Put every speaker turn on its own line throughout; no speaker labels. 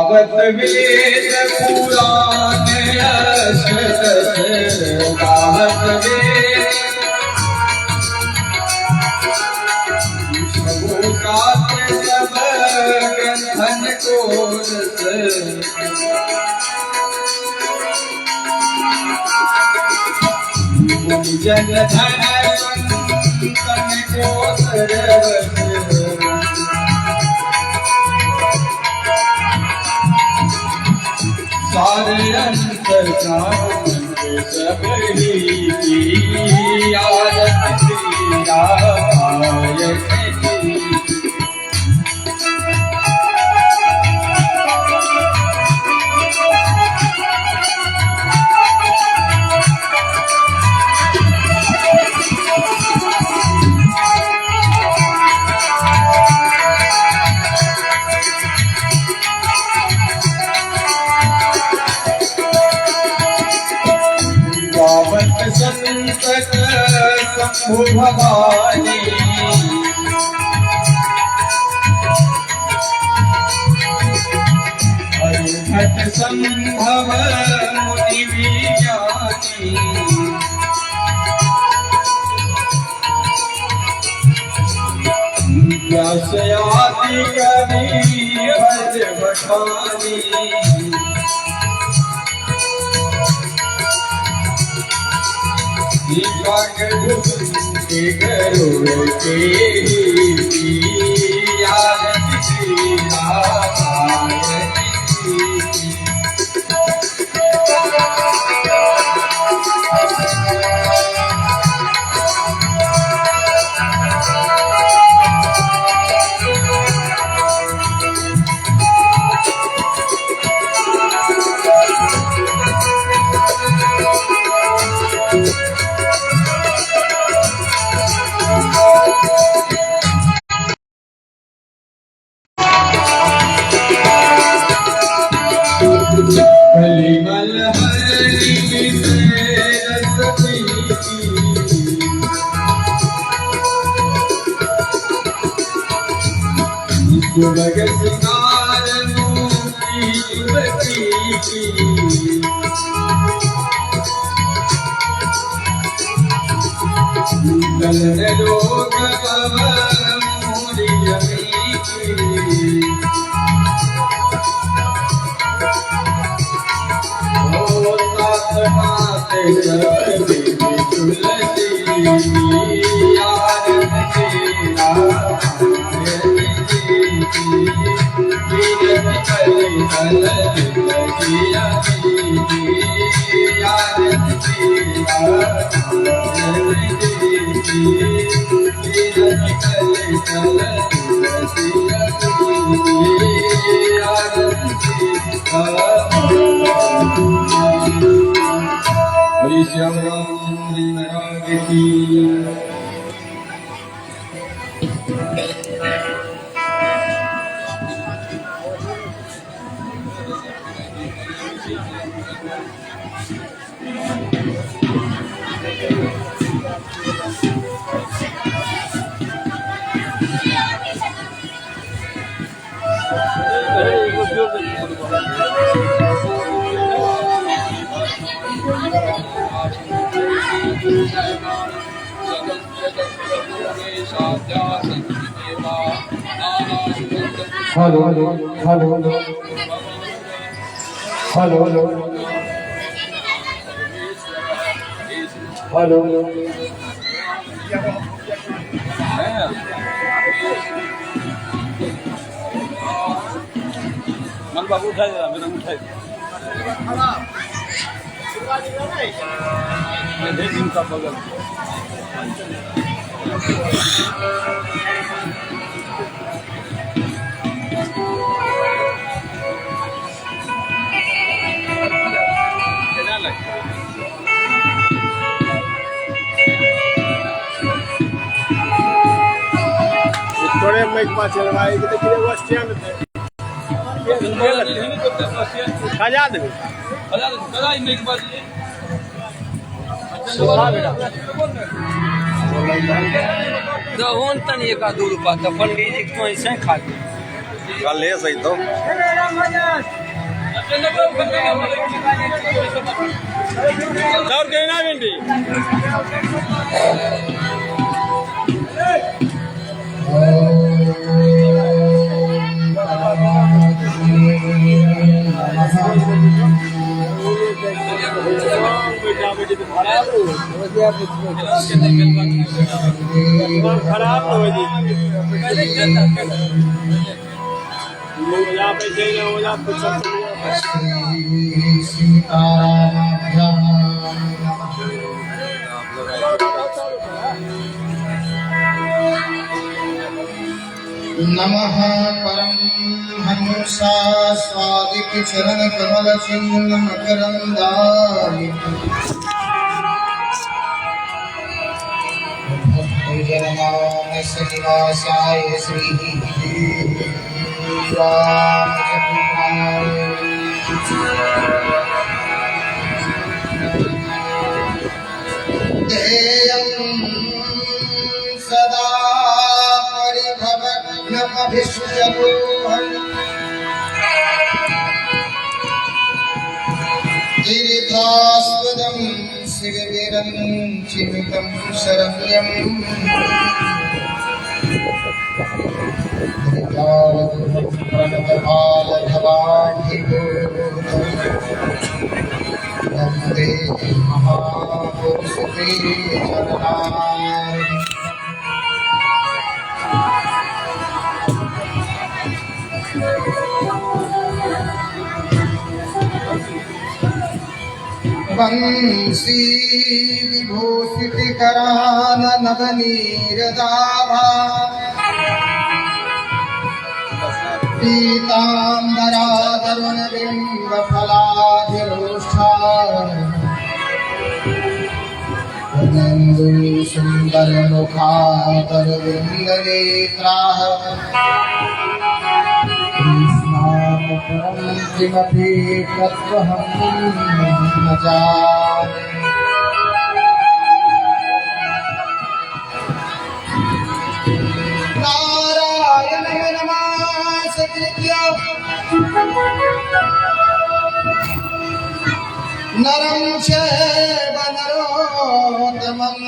गावत वेद पुराण गावत वेद कात सब ग्रंथन कोरस जन धन संतन को सरवस सारे अंतर सब ही आरत तेरा आयत संतक शंभु भवानी हरिभट संभव मुनि विज्ञानी व्यास आदि कवि भज बखानी के गरुड़ के आरत कलिमल हरि सुबह सिंगार मूर्ति कलन लोग मोरी हरि श्याम राम हरि नारायण की hello hello hello hello hello hello मन बाबू उठाई दे मेरा उठाई मैं देख इनका बगल थोड़े मैं एक बात चलवाई कि देखिए वो स्टैंड थे खजा दे खजा इन एक बात ये सोहा बेटा दहोन तन एक आ 2 रुपया तो पंडित जी तो ऐसे खा
कल है सही तो
और कहना भिंडी खराब हो जी यहाँ पे चाहिए हो जा कुछ
नमः परम हंसा स्वादिक चरण कमल चिन्ह मकरंदाय भक्तजनमानस निवासाय श्री रामचंद्राय सदा परिभवग्नमभिष्टदोहम् तीर्थास्पदं शिवविरञ्चितं शरण्यम् वन्दे महापुरुषते चरणाय वंशी विभूषित करान नवनीरदाभा पीताम्बराधरुण बिंब फलाधिरोष्ठा सुंदर मुखातर विंदनेत्राः परम किमपि तत्त्वहं न जाने नारायणं नमस्कृत्य नरं चैव नरोत्तमम्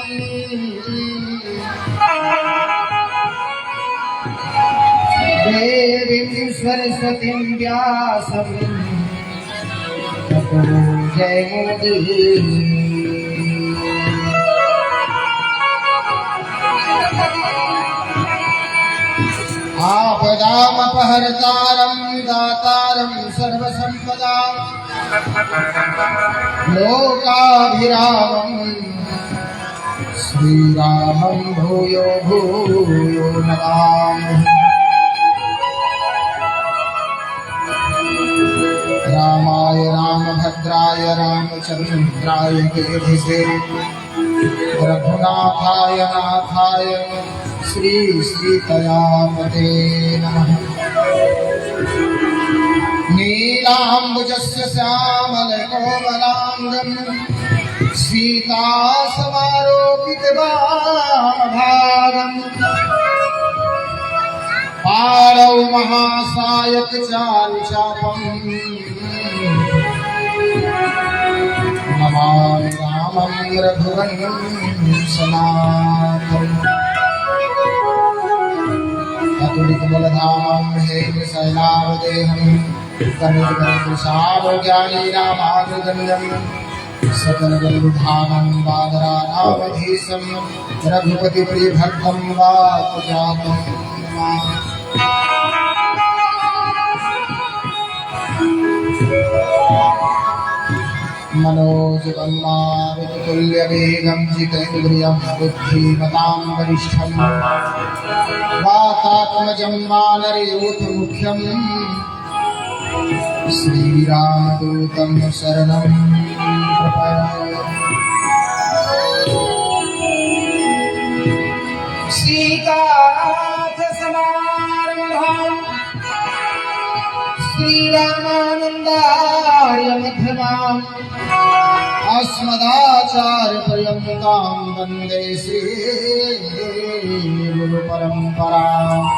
देवीं सरस्वतीं व्यासं ततो जयमुदीरये। आपदामपहर्तारं दातारं सर्वसम्पदां लोकाभिरामं श्रीरामं भूयो भूयो नमामि। रामाय रामभद्राय रामचंद्राय वेधसे रघुनाथाय नाथाय श्री सीतायापते नमः। नीलाम्बुजस्य श्यामलकोमलाङ्गं सीतासमारोपितवामभागम् पाणौ महासायक चारुचापम् नमामि रामं रघुवरं सनातनम्। अतुलितबलधामं हेमशैलावदेहं तनुजगन्धसारोग्यानीनामानुगम्यं सकलगरुधामं वादरानामधीशं रघुपतिप्रियभक्तं वाकुजातं नमामि। मनोजवं मारुततुल्यवेगं जितेन्द्रियं बुद्धिमतां वरिष्ठं वातात्मजं वानरयूथमुख्यं श्रीरामदूतं शरणं प्रपद्ये। सीतानाथ समारम्भां श्रीरामानन्दार्य मध्यमाम् अस्मदाचार्यपर्यन्तां वन्दे श्रीगुरुपरम्पराम्।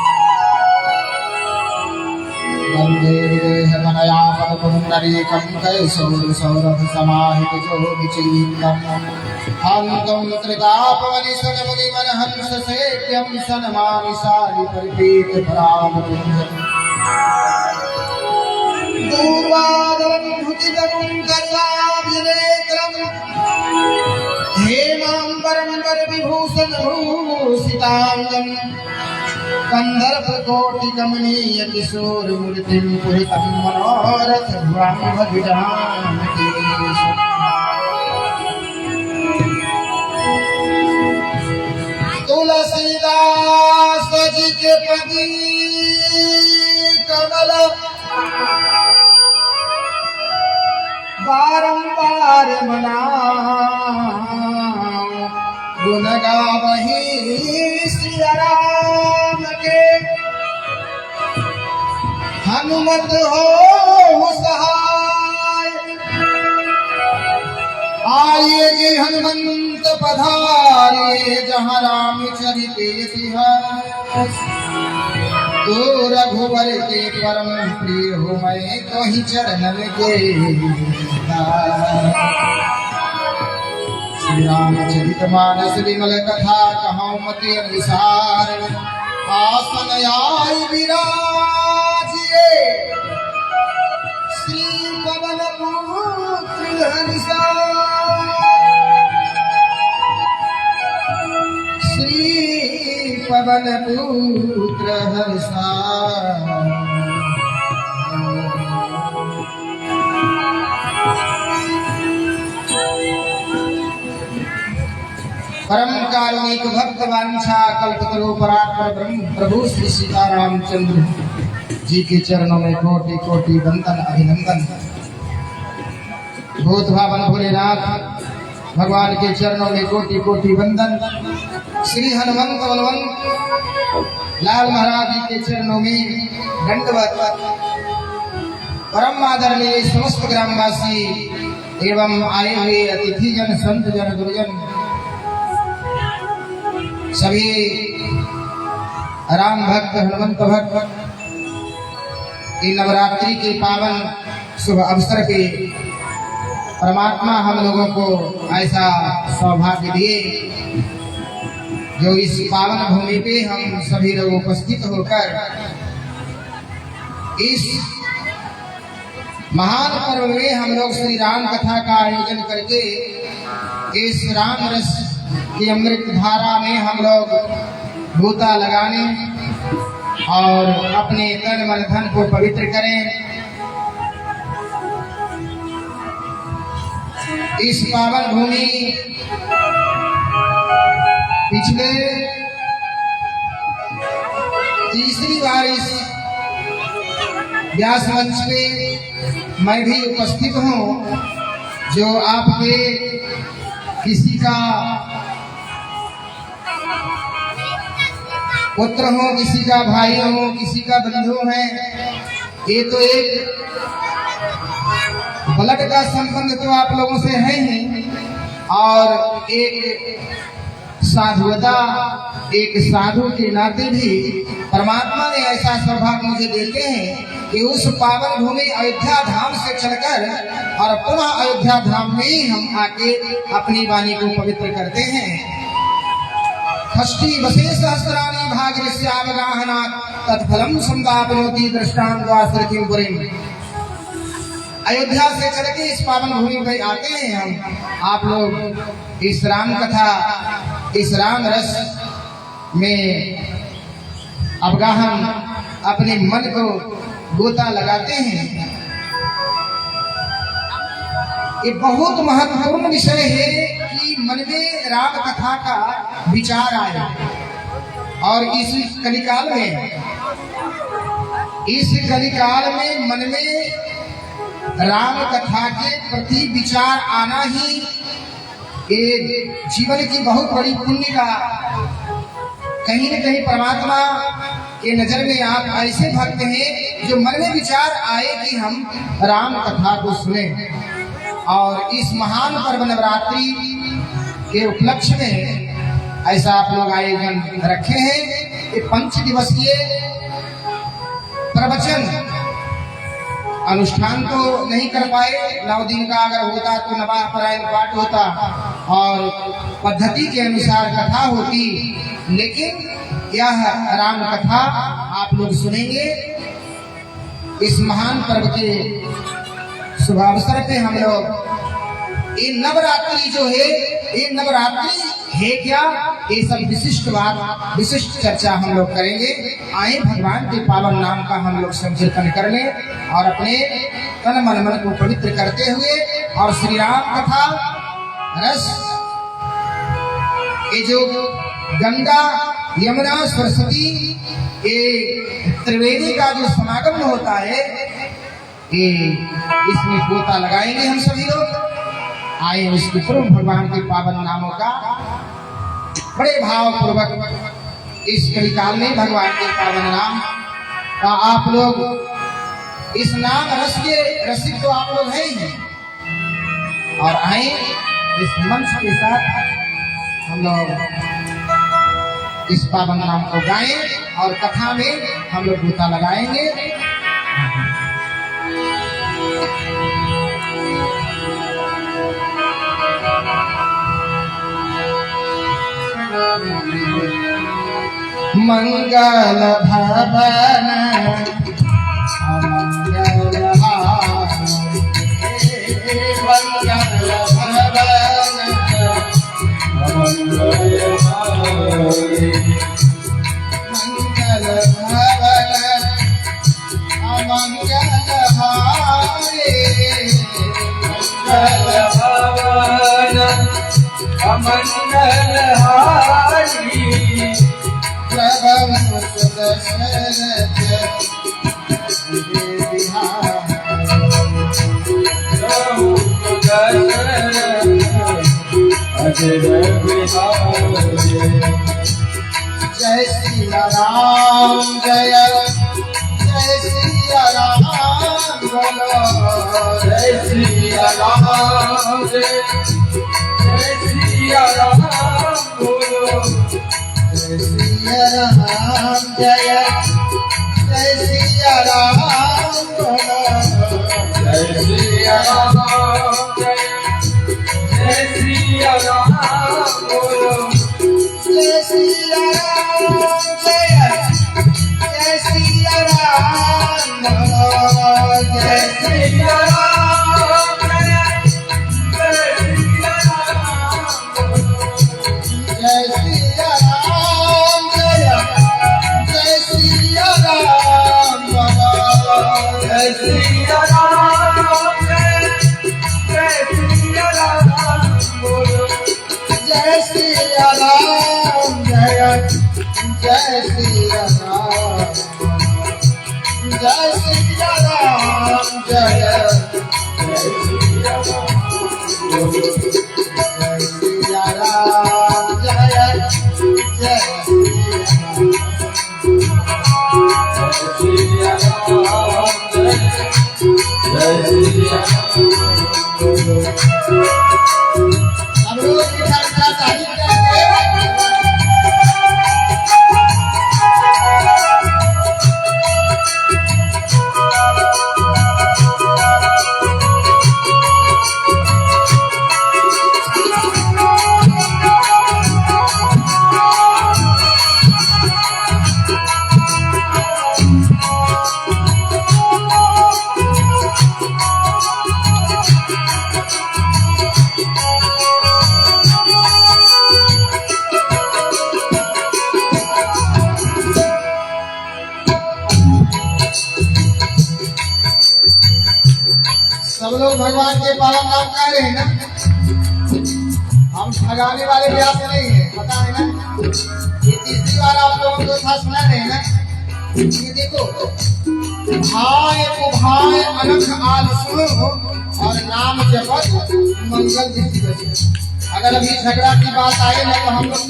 वन्दे विदेहमनयापदपुण्डरीकं कैशोरसौरभसमाहितजोगिचीर्णम् हान्तं त्रितापवनिसनमुनिमनहंससेव्यं सनमामि सारिपरिपीतपरामपुञ्जम् दूर्वादलं धुतितरुं करुणाभिनेत्रम् हेमाम्बरं वरविभूषणभूषिताङ्गम् कन्दर्पकोटिकमनीय किशोरमूर्तिं पुरितं मनोरथभुवं भजामि तुलसीदास जी के पति कमल बारंबार मना गुण गावहि सिया राम के हनुमत हो सहाय आइए जी हनुमंत पधारे जहाँ रामचरित इतिहास तो रघुवर के परम प्रिय हो मैं तो ही चरणन के श्री रामचरित मानस विमल कथा कहाँ मति अनुसार आसन आय विराजिए श्री पवन पुत्र श्री पवन पुत्र हर्षा परम कारुणिक भक्त वांछा कल्पतरु परात्पर ब्रह्म प्रभु श्री सीतारामचंद्र जी के चरणों में कोटि कोटि वंदन अभिनंदन। भूत भावन भोलेनाथ भगवान के चरणों में कोटि कोटि वंदन। श्री हनुमंत बलवंत लाल महाराज जी के चरणों में दंडवत। परम आदरणीय समस्त ग्रामवासी एवं आए हुए अतिथि जन संत जन गुरुजन सभी राम भक्त हनुमंत भक्त नवरात्रि के पावन शुभ अवसर पे परमात्मा हम लोगों को ऐसा सौभाग्य दिए जो इस पावन भूमि पे हम सभी लोग उपस्थित होकर इस महान पर्व में हम लोग श्री राम कथा का आयोजन करके इस राम रस की अमृत धारा में हम लोग गोता लगाने और अपने तन मन धन को पवित्र करें। इस पावन भूमि पिछले तीसरी बार इस व्यास मंच पे मैं भी उपस्थित हूँ जो आपके किसी का पुत्र हो, किसी का भाई हो, किसी का बंधु है। ये तो एक ब्लड का संबंध तो आप लोगों से है ही और एक साधुता एक साधु के नाते भी परमात्मा ने ऐसा सौभाग्य मुझे देते हैं कि उस पावन भूमि अयोध्या धाम से चलकर और पुनः अयोध्या धाम में ही हम आके अपनी वाणी को पवित्र करते हैं। षष्ठी वशे सहस्राणि भागवस्यावगाहनात् तत्फलम संवापनोति दृष्टान्ताश्रुतिं पुरीं। अयोध्या से चल के इस पावन भूमि पर आते हैं हम आप लोग इस राम कथा इस राम रस में अवगाहन अपने मन को गोता लगाते हैं। ये बहुत महत्वपूर्ण विषय है कि मन में राम कथा का विचार आए और इस कलिकाल में मन में राम कथा के प्रति विचार आना ही एक जीवन की बहुत बड़ी पुण्य का कहीं न कहीं परमात्मा के नजर में आप ऐसे भक्त हैं जो मन में विचार आए कि हम राम कथा को सुने। और इस महान पर्व नवरात्रि के उपलक्ष्य में ऐसा आप लोग आयोजन रखे हैं कि 5 दिवसीय प्रवचन अनुष्ठान तो नहीं कर पाए। 9 दिन का अगर होता तो नवाह परायण पाठ होता और पद्धति के अनुसार कथा होती, लेकिन यह राम कथा आप लोग सुनेंगे। इस महान पर्व के शुभ अवसर पे हम लोग ये नवरात्रि जो है, ये नवरात्रि है क्या, ये सब विशिष्ट बात, विशिष्ट चर्चा हम लोग करेंगे। आए भगवान के पावन नाम का हम लोग संकीर्तन कर लें और अपने तन मन को पवित्र करते हुए और श्री राम कथा रस, ये जो गंगा यमुना सरस्वती ये त्रिवेणी का जो समागम होता है, ये इसमें गोता लगाएंगे हम सभी लोग। आए उसके पूर्व भगवान के पावन नामों का बड़े भाव पूर्वक इस कलिकाल में भगवान के पावन नाम का आप लोग इस नाम रस के रसिक तो आप लोग हैं ही, और आए इस मंच के साथ हम लोग इस पावन नाम को गाएं और कथा में हम लोग गोता लगाएंगे। मंगल भवन अमंगल हारी, मंगल भवन अमंगल हारी, मंगल भवन अमंगल हारी, मंगल भवन अमंगल हारी, प्रभु दशरथ जय सिया राम, जय जय सिया राम बोलो, जय सिया राम, जय जय सिया राम बोलो, जय सिया राम, जय जय सिया राम बोलो, जय सिया राम, जय जय सिया राम बोलो, जय सिया राम, जय जय सिया राम बोलो, जय सिया राम, जय सिया राम, जय सिया राम बोलो, जय सिया राम, जय सिया राम बोलो, जय सिया राम, जय जय सिया राम, जय सिया राम, जय जय सिया राम, जय सिया राम, जय जय सिया राम, जय सिया राम। हम लोग की चर्चा तारीफ करेंगे। सब लोग भगवान के पावन नाम कह रहे हैं ना, हम ठगाने वाले व्यास नहीं है, पता है ना। ये तीसरी बार आप लोगों को था सुना रहे हैं ना। ये देखो, भाई उभाय अनख आल सुनो और नाम जपत मंगल दिखी। अगर अभी झगड़ा की बात आए ना तो हम लोग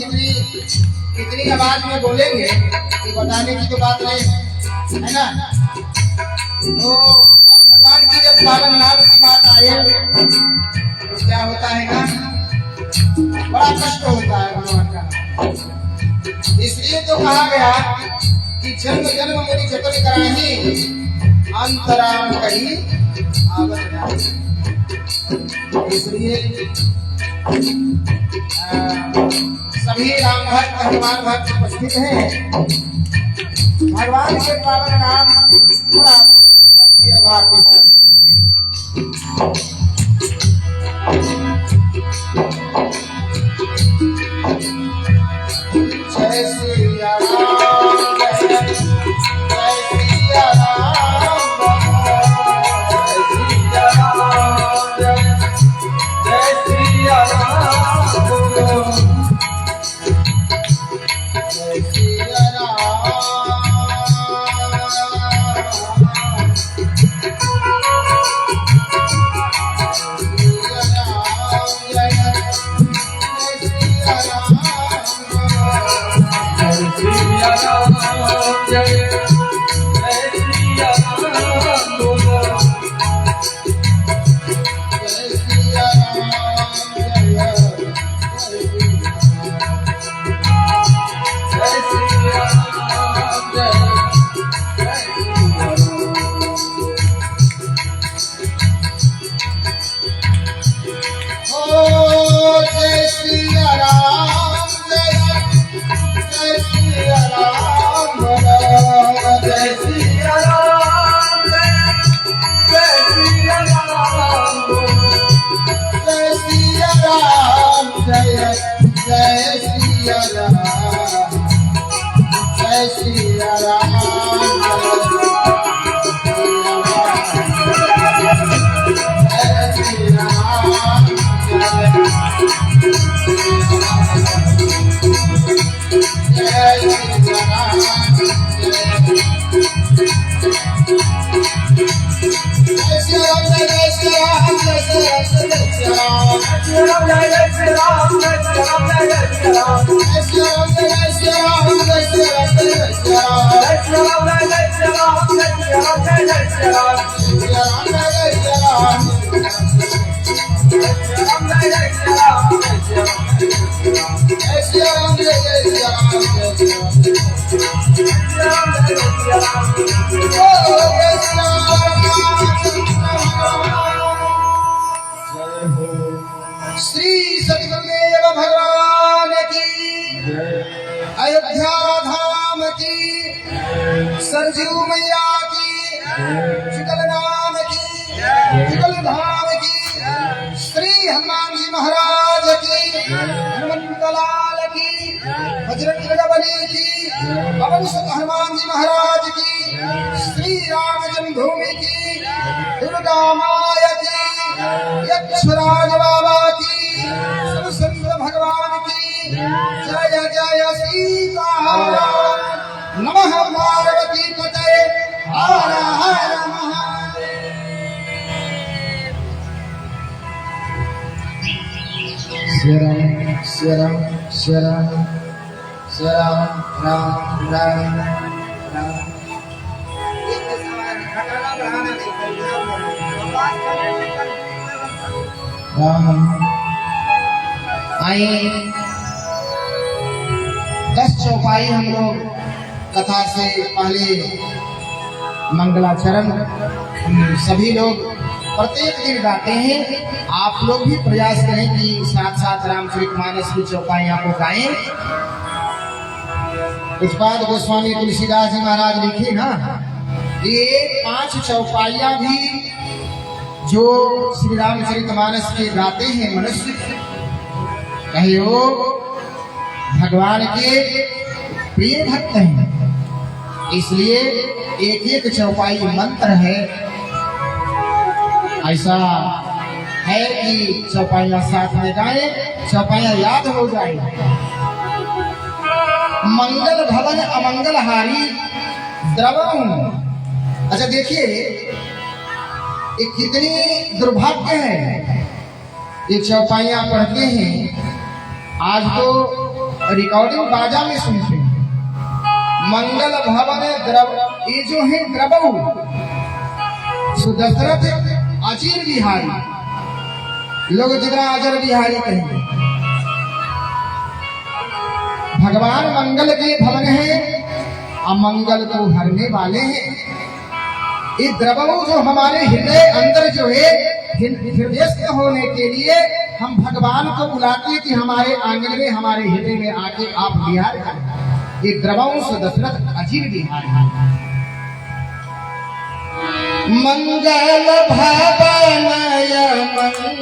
कितनी आवाज में बोलेंगे ये बताने की तो बात नहीं है ना। तो भगवान की जब पावन नाम की बात आए तो क्या होता है ना, बड़ा कष्ट होता है भगवान का। इसलिए तो कहा गया कि जन्म जन्म मुनि जतन कराही अंतराम कही आवत नाही। इसलिए सभी राम भक्त हनुमान भक्त उपस्थित हैं। भगवान के पावन नाम थोड़ा भक्ति और भाव के साथ। जय श्री राम जय श्री राम जय श्री राम जय श्री राम जय श्री राम श्री सतगुरुदेव भगवान की अयोध्या धाम की सरजू मैया की शुक्ल नाम की शुक्ल धाम की श्री हनुमान जी महाराज की हनुमंत लाल की बजरंग बली की पवन सुत हनुमान जी महाराज की श्री राम जन्मभूमि की दुर्गा माया की यक्षराज बाबा की सुंदर भगवान की जय जय सीताराम नमः पार्वती पतये हर हर महादेव। श्री राम श्री राम श्री राम श्री राम राम राम राम। आइए 10 चौपाई हम लोग कथा से पहले मंगलाचरण हम सभी लोग प्रत्येक दिन गाते हैं। आप लोग भी प्रयास करें कि साथ साथ रामचरितमानस की चौपाई आपको गाएं। उत्पाद गोस्वामी तुलसीदास जी महाराज लिखे ना, ये 5 चौपाइयां भी जो श्री रामचरितमानस के गाते हैं मनुष्य, कहे वो भगवान के प्रिय भक्त हैं। इसलिए एक एक चौपाई मंत्र है। ऐसा है कि चौपाइयां साथ में गाए, चौपाइयां याद हो जाए। मंगल भवन अमंगल हारी द्रवण। अच्छा देखिए ये कितनी दुर्भाग्य है। ये चौपाइयां पढ़ते हैं, आज तो रिकॉर्डिंग बाजा में सुनते हैं। मंगल भवन द्रव, ये जो है द्रवऊ सुदशरथ अजीर बिहारी, लोग जितना अजर बिहारी कहेंगे। भगवान मंगल के भवन है, अमंगल को हरने वाले हैं। ये द्रवऊ जो हमारे हृदय अंदर जो है हृदयस्थ होने के लिए हम भगवान को बुलाते हैं कि हमारे आंगन में हमारे हृदय में आके आप विहार करें। ये द्रवऊ से दशरथ अजीब विहार है। मंगल भवनय मंगल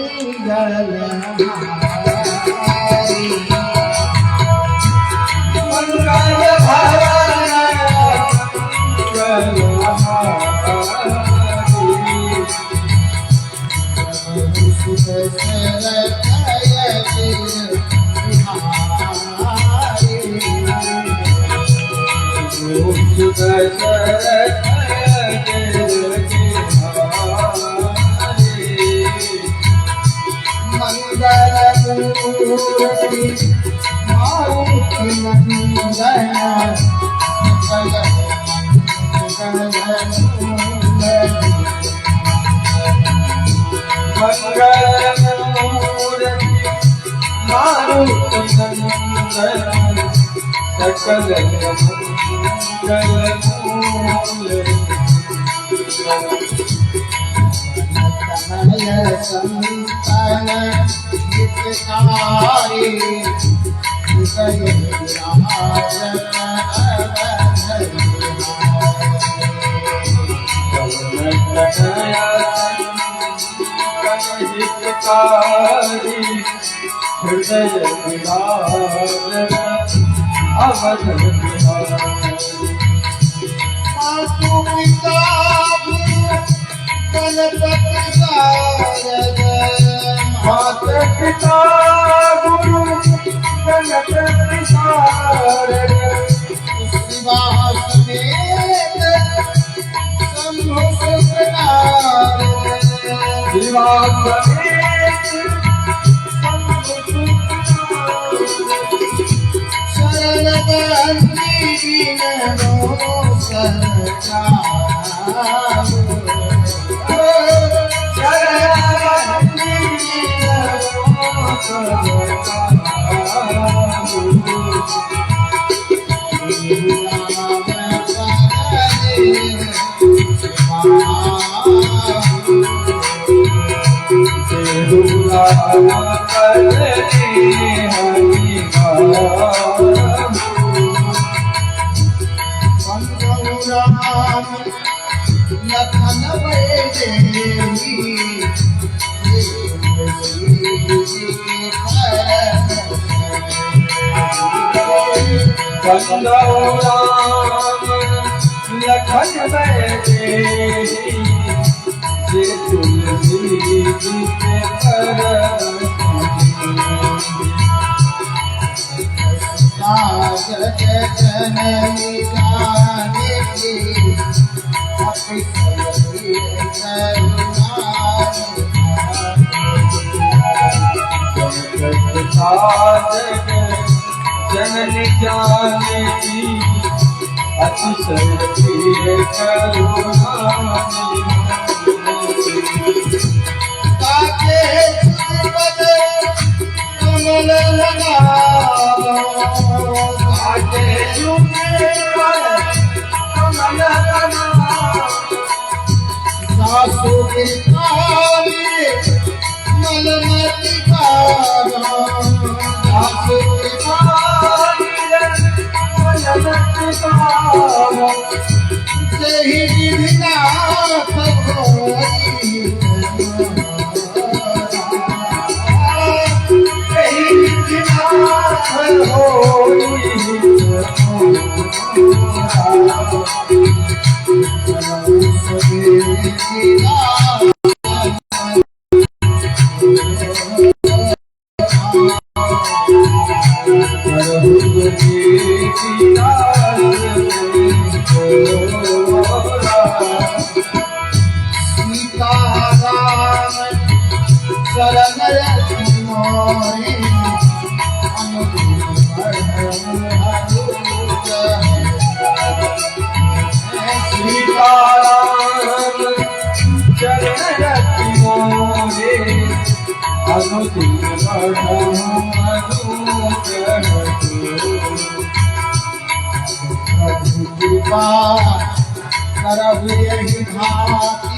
जननी जाने की अतिशय करुणा
ताके पदे कमल लगाओ ताके कमल लगाओ सासु के काली मलमती कारो सासु के काली मलमती कारो जही विधिनाथ होई जही विधिनाथ होई करहु यही भांति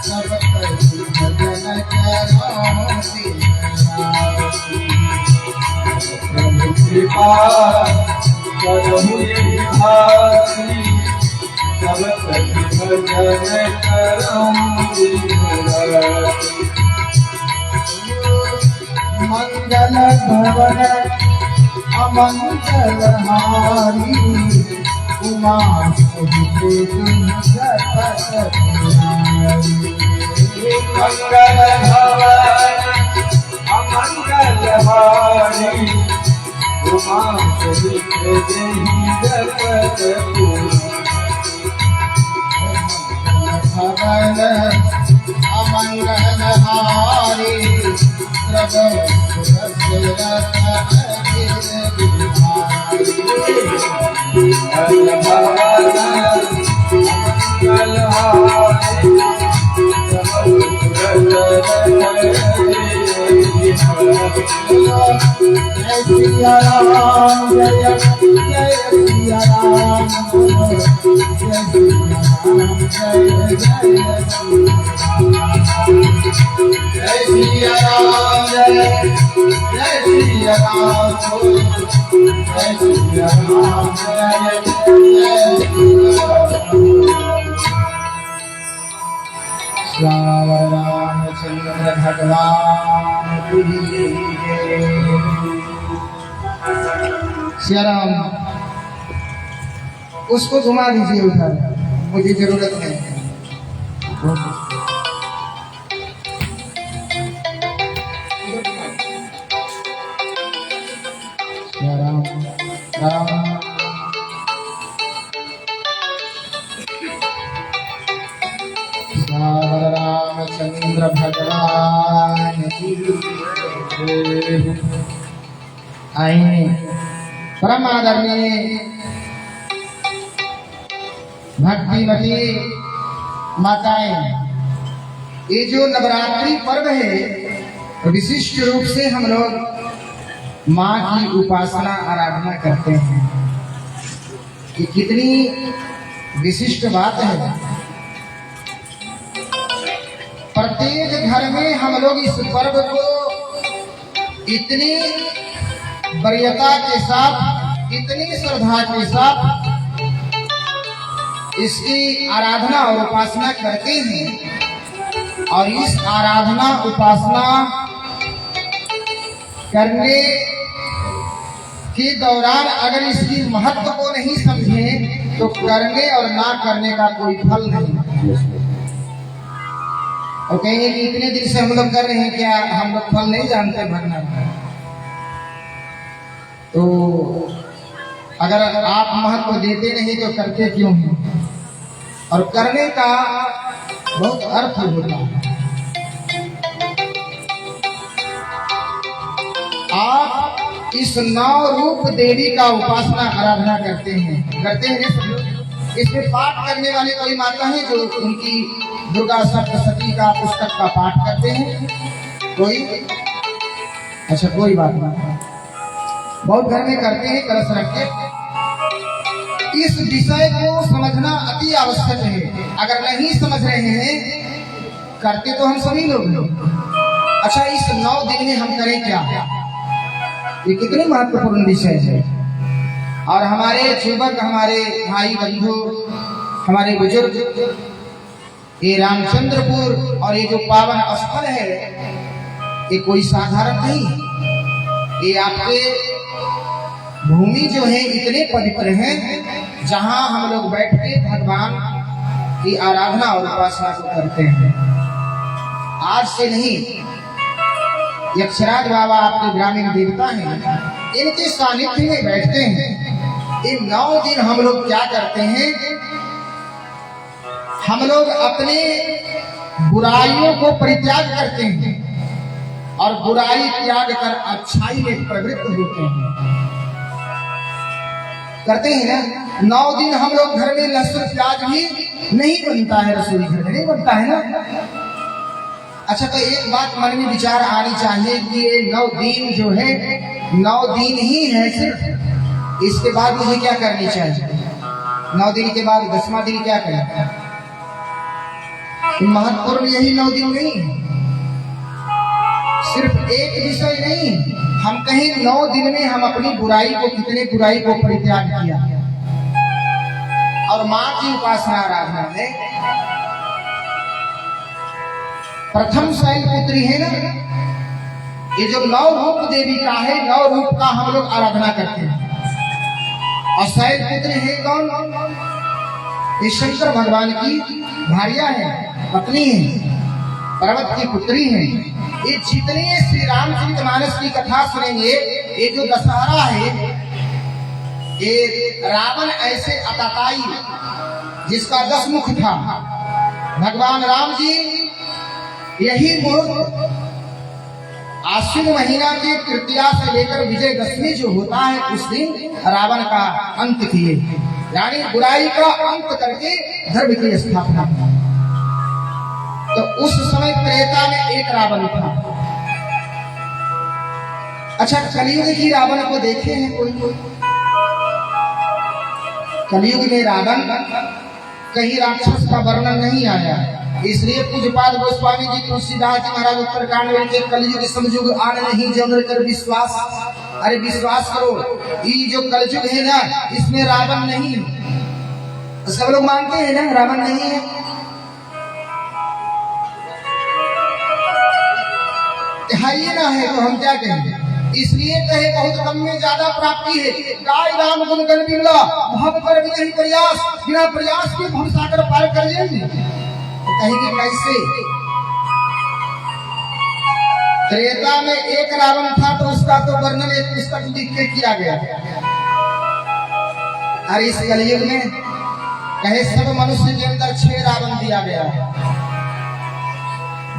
सब कहि भजन करौती
प्रभु कृपा करहु यही भांति सब कहि भजन करौती
मंगल भवन अमंगल हारी उमा सहित जगत
मंगल भवन अमंगल हारी उमा सहित जगत
भवन अमंगल हारी जय सिया राम जय जय सिया राम जय सिया राम जय जय सिया राम जय सिया राम जय श्याम रामचंद्र भगवान की जय। सिया राम उसको घुमा दीजिए उधर, मुझे जरूरत नहीं है। राम राम रामचंद्र भगवान की जय। आइए परम आदरणीय भक्तिमती माताएं, ये जो नवरात्रि पर्व है विशिष्ट रूप से हम लोग माँ की उपासना आराधना करते हैं। ये कितनी विशिष्ट बात है। प्रत्येक घर में हम लोग इस पर्व को इतनी वरीयता के साथ, इतनी श्रद्धा के साथ इसकी आराधना और उपासना करते हैं। और इस आराधना उपासना करने के दौरान अगर इसकी महत्व को नहीं समझे तो करने और ना करने का कोई फल नहीं। और कहेंगे कि इतने दिन से हम लोग कर रहे हैं, क्या हम लोग फल नहीं जानते भरना? तो अगर आप महत्व देते नहीं तो करते क्यों हैं? और करने का बहुत अर्थ होता है। आप इस नौ रूप देवी का उपासना आराधना करते हैं सब लोग। इसमें पाठ करने वाले कोई माता है जो उनकी दुर्गा सप्तशती का पुस्तक का पाठ करते हैं? कोई? अच्छा, कोई बात नहीं। बहुत घर में करते हैं कलश रख के। इस विषय को समझना अति आवश्यक है। अगर नहीं समझ रहे हैं, करते तो हम सभी लोग हैं। अच्छा, इस 9 दिन में हम करें क्या? ये कितनी महत्वपूर्ण विषय है। और हमारे युवक, हमारे भाई बंधु, हमारे बुजुर्ग, ये रामचंद्रपुर और ये जो पावन स्थल है ये कोई साधारण नहीं। ये आपके भूमि जो है इतने पवित्र हैं जहां हम लोग बैठ के भगवान की आराधना और उपासना को करते हैं। आज से नहीं, यक्षराज बाबा आपके ग्रामीण देवता हैं, इनके सानिध्य में बैठते हैं। इन 9 दिन हम लोग क्या करते हैं? हम लोग अपने बुराइयों को परित्याग करते हैं और बुराई त्याग कर अच्छाई में प्रवृत्त होते हैं। करते हैं ना? 9 दिन हम लोग घर में लहसुन प्याज भी नहीं बनता है, रसोई घर में नहीं बनता है ना। अच्छा, तो एक बात मन में विचार आनी चाहिए कि ये 9 दिन जो है 9 दिन ही है सिर्फ, इसके बाद मुझे क्या करनी चाहिए? 9 दिन के बाद 10वां दिन क्या करें? महत्वपूर्ण यही 9 दिन नहीं, सिर्फ एक विषय नहीं, हम कहीं 9 दिन में हम अपनी बुराई को, कितने बुराई को परित्याग किया। और माँ की उपासना आराधना में प्रथम शैलपुत्री है ना, ये जो 9 रूप देवी का है, 9 रूप का हम लोग आराधना करते हैं। और शैलपुत्री है कौन? ये शंकर भगवान की भार्या है, पत्नी है, पर्वत की पुत्री है। ये जितने श्री रामचरितमानस की कथा सुनेंगे, ये जो दशहरा है, ये रावण ऐसे अताताई जिसका 10 मुख था, भगवान राम जी यही मुहूर्त आश्विन महीना की तृतीया से लेकर विजयदशमी जो होता है, उस दिन रावण का अंत किए, यानी बुराई का अंत करके धर्म की स्थापना। तो उस समय त्रेता में एक रावण था। अच्छा, कलयुग की रावण को देखे हैं कोई? कलयुग में रावण कहीं राक्षस का वर्णन नहीं आया, इसलिए पूज्यपाद गोस्वामी जी, तुलसीदास जी महाराज उत्तरकांड में के कलयुग समयुग आन नहीं जमर कर विश्वास। अरे विश्वास करो, ये जो कलयुग है ना, इसमें रावण नहीं। सब लोग मानते हैं ना रावण नहीं है। ये ना है तो हम क्या कहेंगे? इसलिए कहे बहुत कम में ज्यादा प्राप्ति है। गाय राम गुण गण बिमला, भव पर भी नहीं प्रयास, बिना प्रयास के भव सागर पार कर लेंगे। तो कहेंगे कैसे? त्रेता में एक रावण था, तो उसका तो वर्णन एक पुस्तक लिख के किया गया। और इस कलयुग में कहे सब मनुष्य के अंदर 6 रावण दिया गया है।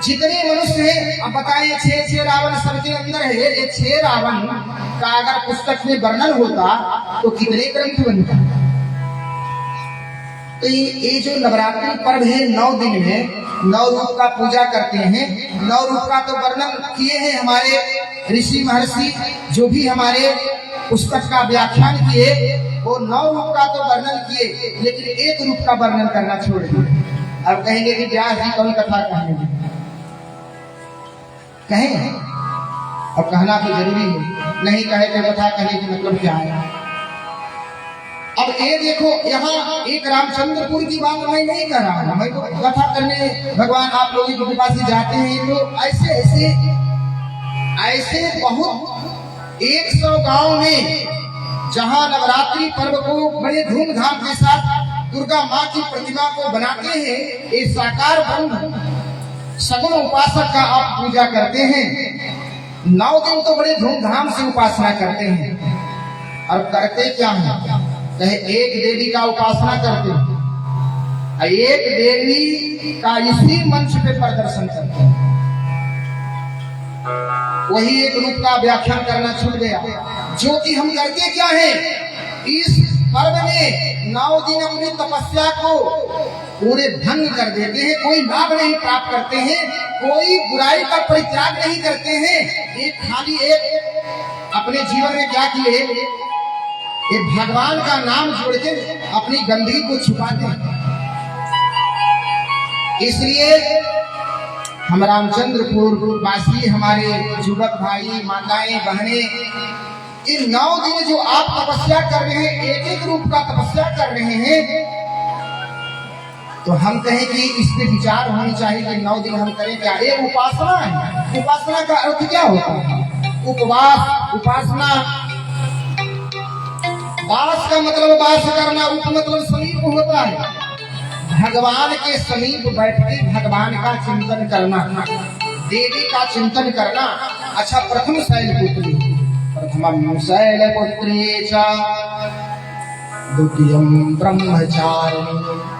जितने मनुष्य हैं, अब बताएं 6 रावण सबके अंदर है। ये 6 रावण का अगर पुस्तक में वर्णन होता तो कितने ग्रंथ बनता। तो ये जो नवरात्रि पर्व है, 9 दिन में 9 रूप का पूजा करते हैं। 9 रूप का तो वर्णन किए हैं हमारे ऋषि महर्षि, जो भी हमारे पुस्तक का व्याख्यान किए, वो 9 रूप का तो वर्णन किए, लेकिन एक रूप का वर्णन करना छोड़ दिए। अब कहेंगे कि व्यास जी कौन कथा कहेंगे? कहें, और कहना तो जरूरी है, नहीं कहे तो कथा कहने के मतलब क्या है? अब ये देखो, यहाँ एक रामचंद्रपुर की बात मैं नहीं कर रहा हूँ, मैं तो कथा करने भगवान आप लोगों के पास जाते हैं, तो ऐसे बहुत 100 गांव में जहाँ नवरात्रि पर्व को बड़े धूमधाम के साथ दुर्गा माँ की प्रतिमा को बनाते हैं, ये साकार ब्रह्म सगुण उपासक का आप पूजा करते हैं। 9 दिन तो बड़े धूमधाम से उपासना करते हैं। और करते क्या है? कहे एक देवी का उपासना करते हैं, एक देवी का इसी मंच पे प्रदर्शन करते हैं। वही एक रूप का व्याख्यान करना छूट गया। जो कि हम करते क्या है? इस पर्व में 9 दिन अपनी तपस्या को पूरे भंग कर देते हैं, कोई लाभ नहीं प्राप्त करते हैं, कोई बुराई का परित्याग नहीं करते हैं। एक खाली एक अपने जीवन में क्या किए? ये भगवान का नाम जोड़ के अपनी गंदगी को छुपाते हैं। इसलिए हम रामचंद्रपुर वासी, हमारे युवक भाई, माताएं, बहनें, इन 9 दिन जो आप तपस्या कर रहे हैं, एक रूप का तपस्या कर रहे हैं, तो हम कहें कि इस पे विचार होनी चाहिए कि 9 दिन हम करें क्या? ये उपासना है। उपासना का अर्थ क्या होता है? उपवास, उपासना। वास का मतलब वास करना, उप मतलब समीप होता है। भगवान के समीप बैठ के भगवान का चिंतन करना, देवी का चिंतन करना। अच्छा, प्रथम शैलपुत्री, प्रथमं शैलपुत्री च द्वितीयं ब्रह्मचारिणी।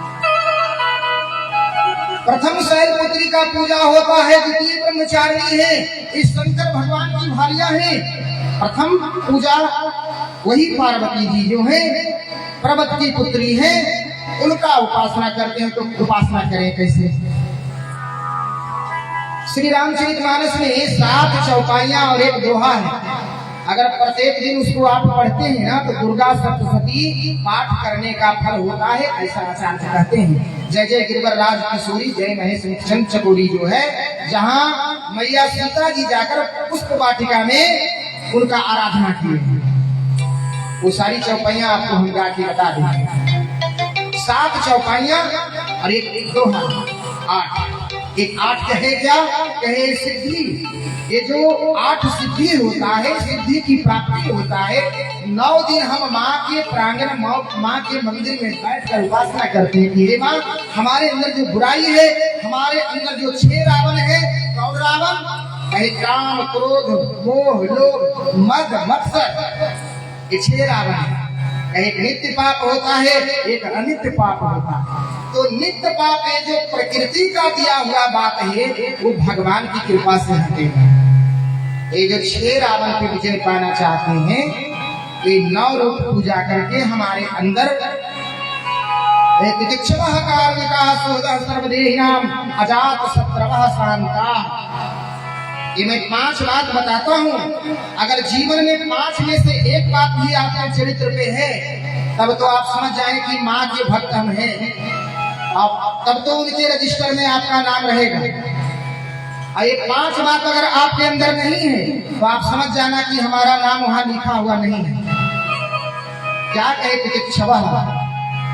प्रथम शैलपुत्री का पूजा होता है, द्वितीय ब्रह्मचारिणी है, इस शंकर भगवान की भार्या है। प्रथम पूजा वही पार्वती जी जो है, पर्वत की पुत्री है, उनका उपासना करते हैं। तो उपासना करें कैसे? श्री रामचरितमानस में 7 चौपाइयां और एक दोहा है। अगर प्रत्येक दिन उसको आप पढ़ते हैं ना तो दुर्गा सप्तशती पाठ करने का फल होता है, ऐसा आचार्य कहते हैं। जय जय गिरिवर राज किशोरी जय महेश चंद चकोरी जो है, जहाँ मैया सीता जी जाकर पुष्प वाटिका में उनका आराधना किए, वो सारी चौपाइयां आपको हम गा के बता देंगे। 7 चौपाइयां और एक दोहा, 8। एक 8 कहे क्या, कहे सिद्धि। ये जो 8 सिद्धि होता है, सिद्धि की प्राप्ति होता है। 9 दिन हम माँ के प्रांगण माँ के मंदिर में बैठकर उपासना करते हैं कि हे माँ, हमारे अंदर जो बुराई है, हमारे अंदर जो 6 रावण है, कौन रावण, कहे काम क्रोध मोह लोभ मद मत्सर, ये 6 रावण है। एक नित्य पाप होता है, एक अनित्य पाप होता है। तो नित्य पाप है जो प्रकृति का दिया हुआ बात है, वो भगवान की कृपा से हटेगा। ये जो 6 रावण पे विजय पाना चाहते हैं, ये 9 रूप पूजा करके हमारे अंदर अजात शत्रवः शांता। ये मैं 5 बात बताता हूँ। अगर जीवन में 5 में से एक बात भी आपके चरित्र पे है, तब तो आप समझ जाएं कि माँ के भक्त हम हैं। तब तो उनके रजिस्टर में आपका नाम रहेगा। और ये 5 बात अगर आपके अंदर नहीं है, तो आप समझ जाना कि हमारा नाम वहाँ लिखा हुआ नहीं है। क्या कहे तितिक्षवः?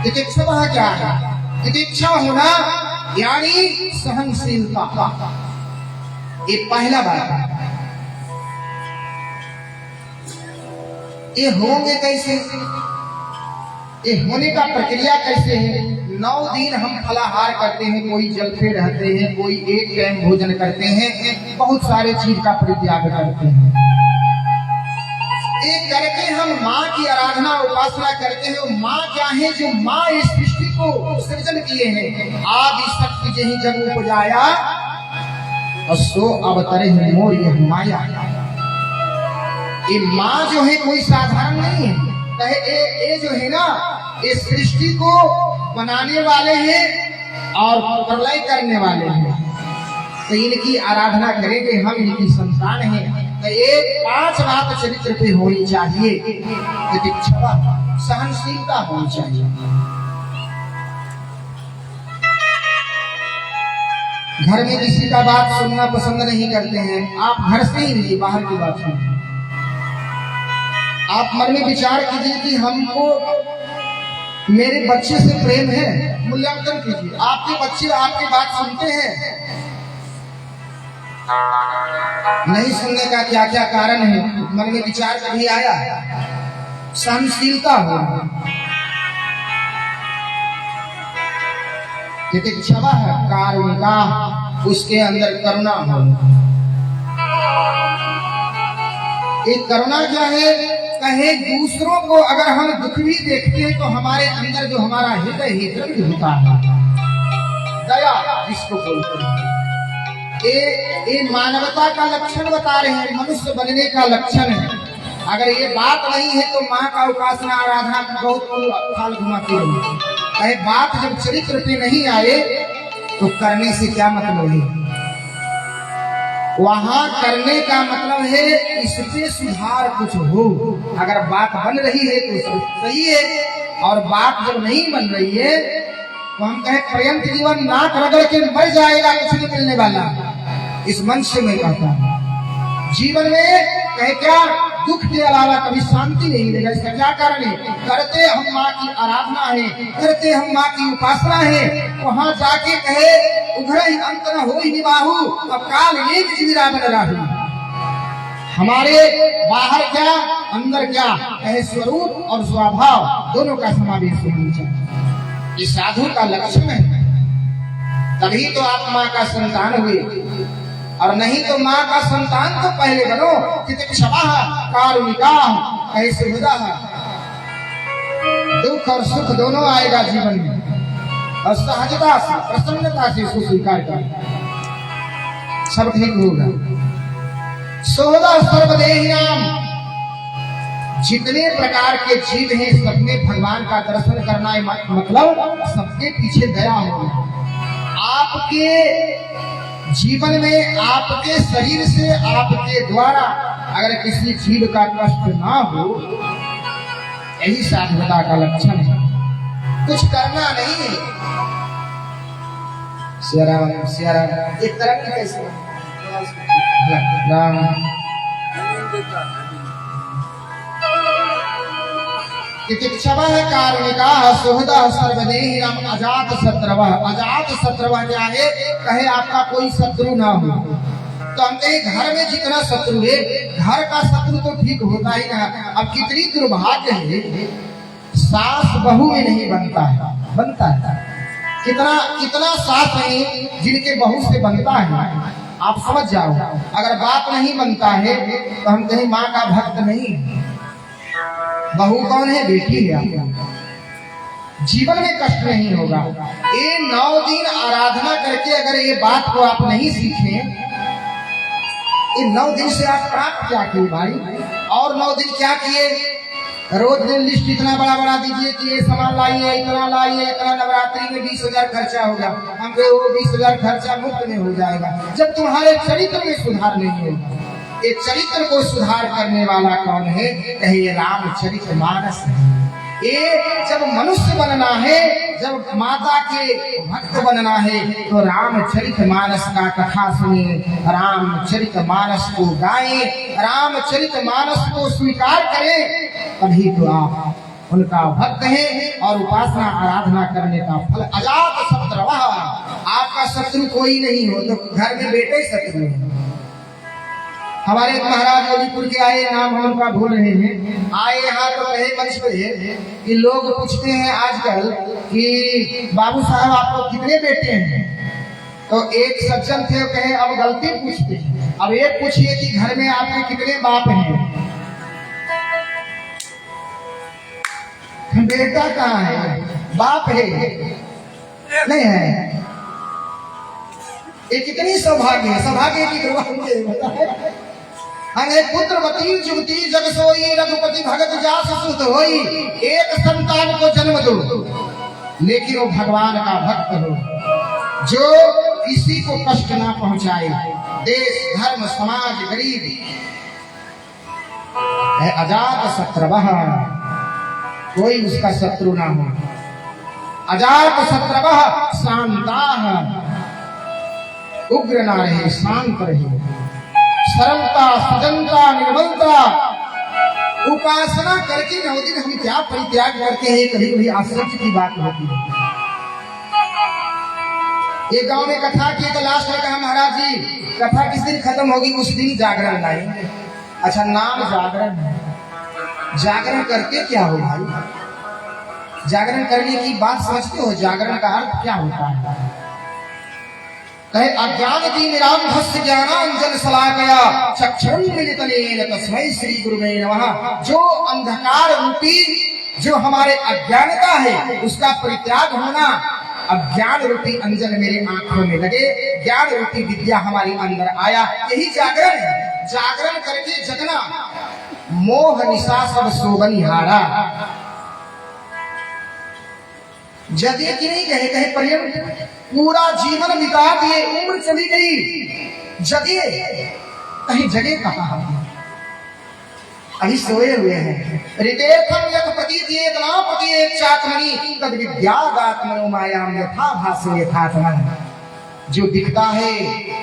तितिक्षवः क्या है? तितिक्षा होना यानी सहनशीलता, ये पहला बात है। ये होंगे कैसे, ये होने का प्रक्रिया कैसे है? 9 दिन हम फलाहार करते हैं, कोई जलते रहते हैं, कोई एक टाइम भोजन करते हैं, बहुत सारे चीज का परित्याग करते हैं। एक करके हम माँ की आराधना उपासना करते हैं। माँ क्या है? जो माँ इस सृष्टि को सृजन किए हैं। आदि शक्ति जही जग उपजाया, सो अवतरे मोर यह माया। ये माँ जो है कोई साधारण नहीं है। कहे ये जो है ना, ये सृष्टि को बनाने वाले हैं और प्रलय करने वाले हैं। तो इनकी आराधना करेंगे, हम इनकी संतान हैं। तो ये 5 बात चरित्र पे होनी चाहिए। तितिक्षा, सहनशीलता होनी चाहिए। घर में किसी का बात सुनना पसंद नहीं करते हैं, आप घर से ही नहीं, बाहर की बात सुनिए। आप मन में विचार कीजिए कि हमको मेरे बच्चे से प्रेम है, मूल्यांकन कीजिए। आपके बच्चे आपकी बात सुनते हैं? नहीं सुनने का क्या क्या कारण है, मन में विचार कभी आया? सहनशीलता हो, तितिक्षवा है, कारुणिका, उसके अंदर करुणा हो। एक करुणा क्या है? कहे दूसरों को अगर हम दुख भी देखते हैं तो हमारे अंदर जो हमारा हृदय होता है, दया जिसको बोलते हैं, ये मानवता का लक्षण बता रहे हैं, मनुष्य बनने का लक्षण है। अगर ये बात नहीं है तो माँ का उपासना आराधना बहुत साल घुमाती रही। कहे बात जब चरित्र पे नहीं आए तो करने से क्या मतलब है? वहां करने का मतलब है इससे सुधार कुछ हो। अगर बात बन रही है तो सही है, और बात जब नहीं बन रही है तो हम कहे पर्यंत जीवन नाक रगड़ के मर जाएगा, कुछ नहीं मिलने वाला। इस मन से मैं कहता हूँ, जीवन में कहे क्या दुख के अलावा कभी शांति नहीं मिलेगा। इसका क्या कारण है? करते हम माँ की आराधना है, करते हम माँ की उपासना है, वहां जाके कहे उधर ही अंत न हो ही निबाहु, अब काल एक जीविरा बन राहु। हमारे बाहर क्या अंदर क्या, कहे स्वरूप और स्वभाव दोनों का समावेश होना चाहिए। ये साधु का लक्षण है। तभी तो आप माँ का संतान हुए, और नहीं तो माँ का संतान तो पहले बनो। तितिक्षवा कारुणिका, कहे सुहृदा, दुख और सुख दोनों आएगा जीवन में, और सहजता से प्रसन्नता से इसको स्वीकार कर, सब ठीक होगा। सोहदा सर्वदेही नाम, जितने प्रकार के जीव हैं सबने भगवान का दर्शन करना है, मतलब सबके पीछे दया होना। आपके जीवन में आपके शरीर से आपके द्वारा अगर किसी जीव का कष्ट ना हो, यही साधुता का लक्षण है। कुछ करना नहीं है। सियाराम एक तरह की कैसे राम तितिक्षवः कारुणिकाः सुहृदः सर्वदेहिनम् अजात शत्रवः। अजात शत्रवः क्या है? कहे आपका कोई शत्रु ना हो। तो हम कहे घर में जितना शत्रु है, घर का शत्रु तो ठीक होता ही ना। अब कितनी दुर्भाग्य है, सास बहू में नहीं बनता है, बनता है। कितना सास है जिनके बहू से बनता है, आप समझ जाओ। अगर बाप नहीं बनता है तो हम कहें माँ का भक्त नहीं। बहू कौन है? बेटी है आपका। जीवन में कष्ट नहीं होगा। ये 9 दिन आराधना करके अगर ये बात को आप नहीं सीखें, ये 9 दिन से आप प्राप्त क्या किए भाई? और 9 दिन क्या किए? रोज दिन लिस्ट इतना बड़ा बड़ा दीजिए कि ये सामान लाइए, इतना लाइए, इतना नवरात्रि में 20,000 खर्चा होगा। हम कहे वो 20,000 खर्चा मुफ्त में हो जाएगा जब तुम्हारे चरित्र में सुधार नहीं होगा। ये चरित्र को सुधार करने वाला कौन है? कहे ये रामचरितमानस है। ये जब मनुष्य बनना है, जब माता के भक्त बनना है, तो रामचरितमानस का कथा सुनिए, रामचरितमानस को गाएं, रामचरितमानस को स्वीकार करें, तभी तो आप उनका भक्त हैं और उपासना आराधना करने का फल। अजात शत्रवः, आपका शत्रु कोई नहीं हो तो घर में बेटे शत्रु हैं। हमारे एक महाराज अलीपुर के आए, नाम हम उनका भूल रहे हैं, आए यहाँ तो कहे मंच पे कि लोग पूछते हैं आजकल कि बाबू साहब आपको कितने बेटे हैं? तो एक सज्जन थे, कहे अब गलती पूछते, अब एक पूछिए कि घर में आपके कितने बाप हैं? बेटा कहाँ है? बाप है नहीं है। ये कितनी सौभाग्य है, सौभाग्य की गुरुवार हमें पुत्रवती जुगती जग सोई, रघुपति भगत जास सुत होई। एक संतान को जन्म दो, लेकिन वो भगवान का भक्त हो, जो किसी को कष्ट ना पहुंचाए, देश धर्म समाज गरीब है। अजात शत्रवः, कोई उसका शत्रु ना हो। अजात शत्रवः शांताः, उग्र ना रहे, शांत रहे। सरलता, सजनता, निर्मलता, उपासना करके 9 दिन हम क्या परित्याग करते हैं, कभी कभी आश्चर्य की बात होती है। एक गांव में कथा की तो लास्ट में कहा महाराज जी कथा किस दिन खत्म होगी, उस दिन जागरण लाएंगे। अच्छा, नाम जागरण है, जागरण करके क्या हो भाई? जागरण करने की बात समझते हो? जागरण का अर्थ क्या होता है? कहे अज्ञान तिमिरांधस्य ज्ञानांजन शलाकया चक्षुरुन्मीलितनेन तस्मै श्री गुरुवे नमः। जो अंधकार रूपी, जो हमारे अज्ञानता है, उसका परित्याग होना, अज्ञान रूपी अंजन मेरे आंखों में लगे, ज्ञान रूपी विद्या हमारे अंदर आया, यही जागरण है। जागरण करके जगना, मोह निशा सब सोबनिहारा। जदे की नहीं कहे, कहे पर्यंत पूरा जीवन बिता दिए, उम्र चली गई, जगे कहीं जगे कहाँ? अभी सोए हुए हैं। ऋतेर्थम यत् प्रतीत्येत न प्रतीयेत चात्मनि तद विद्यागात्मनो मायाम यथा भासो यथात्मन। जो दिखता है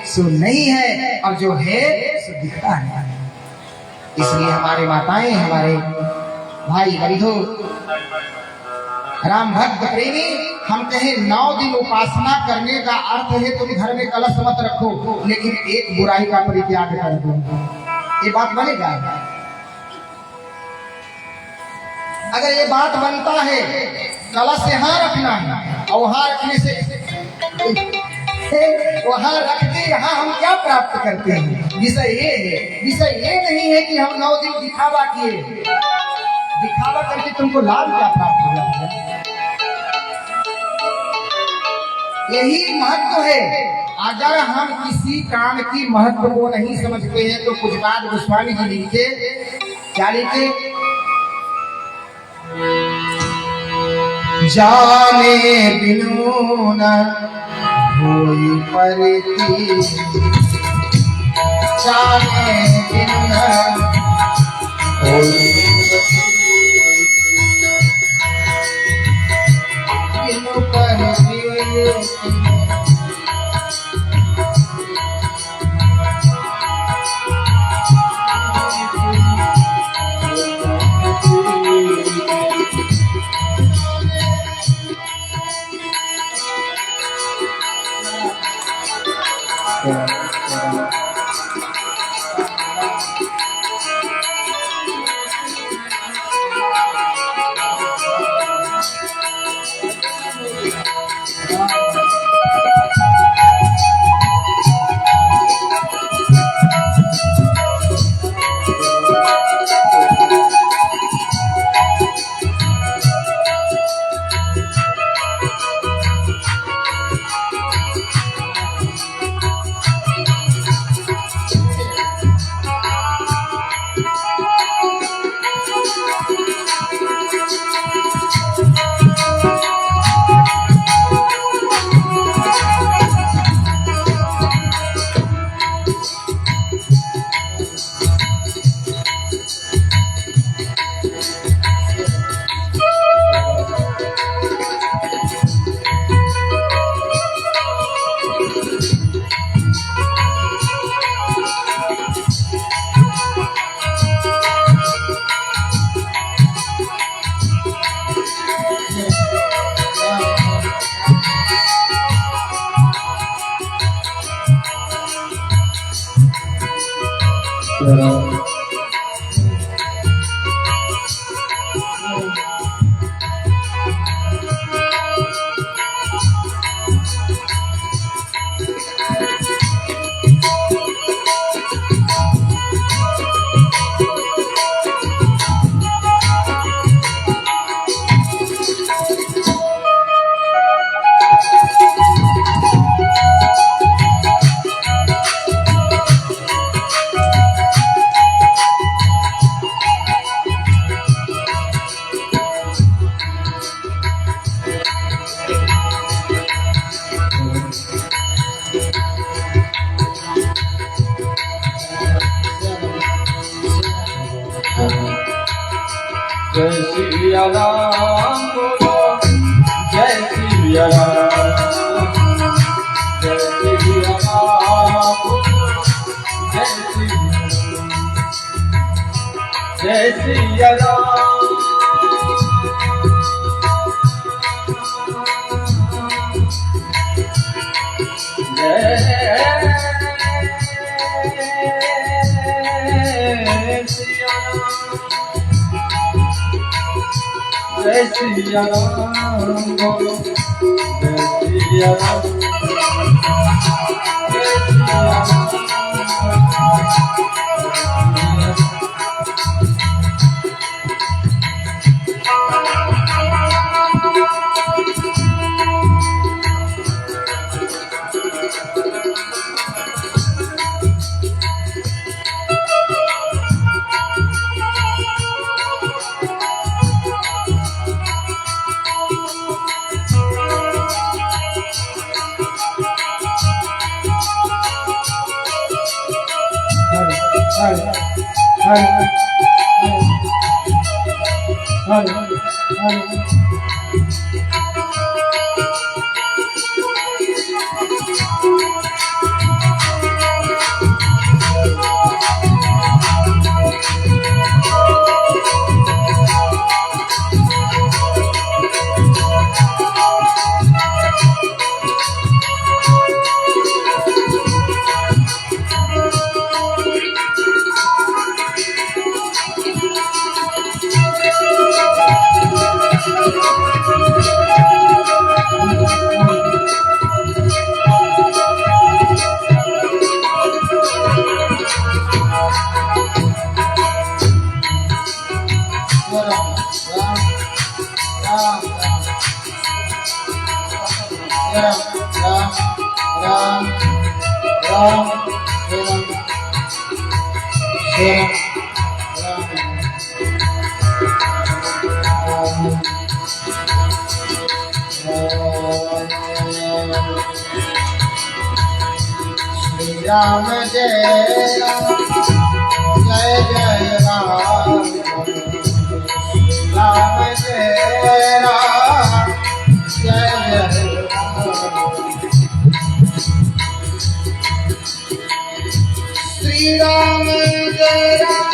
सो नहीं है, और जो है सो दिखता है। इसलिए हमारे माताएं, हमारे भाई बंधु, राम भक्त प्रेमी, हम कहें 9 दिन उपासना करने का अर्थ है तुम घर में कलश मत रखो, लेकिन एक बुराई का परित्याग कर दो। ये बात बनेगा? अगर ये बात बनता है, कलश यहाँ रखना है और वहां रखने से वहां रखते यहाँ हम क्या प्राप्त करते हैं? विषय ये है, विषय ये नहीं है कि हम 9 दिन दिखावा किए, दिखावा करके तुमको लाभ क्या प्राप्त हो जाता है? यही महत्व है। अगर हम किसी काम की महत्व को नहीं समझते हैं तो पूज्यपाद गोस्वामी जी लिखे, क्या लिखे? जाने बिनु न होई परती जाने दिन बिनु पर
जय सिया राम बोलो जय सिया राम जय सिया राम बोलो जय सिया राम जय सिया राम बोलो जय सिया राम जय सिया
राम जय राम जय जय राम राम जय राम जय जय राम श्री राम जय राम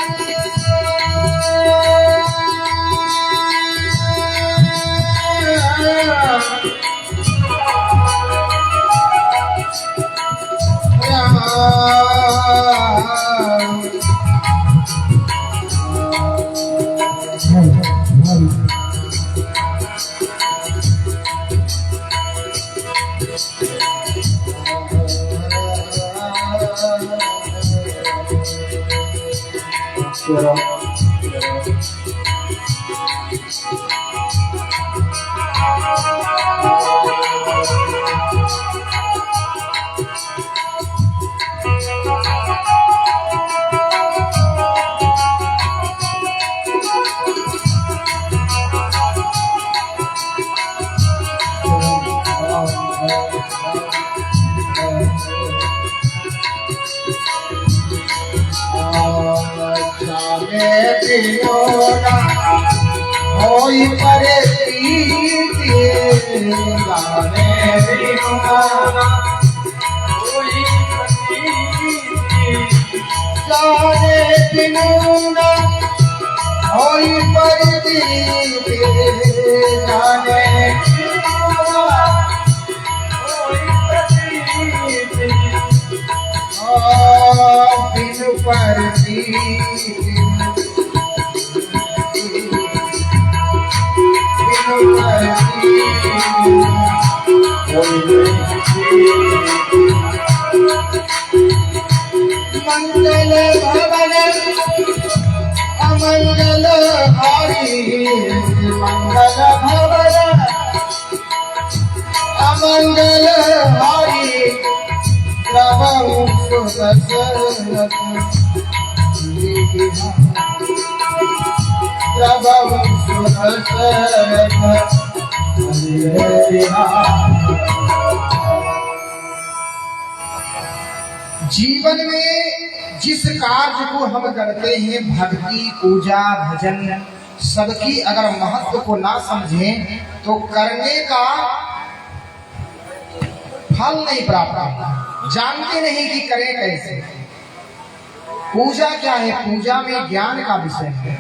होई परे प्रीति गाने बिनुना होई गाने बिनुना होई परे प्रीति गाने बिनुना होई परे बिनु पर मंगल भवन अमंगल हरि मंगल भवन अमंगल हरि प्रभु सुदशरथ प्रभु सुदशरथ जीवन में जिस कार्य को हम करते हैं भक्ति पूजा भजन सबकी अगर महत्व को ना समझें तो करने का फल नहीं प्राप्त होता, जानते नहीं कि करें कैसे। पूजा क्या है? पूजा में ज्ञान का विषय है,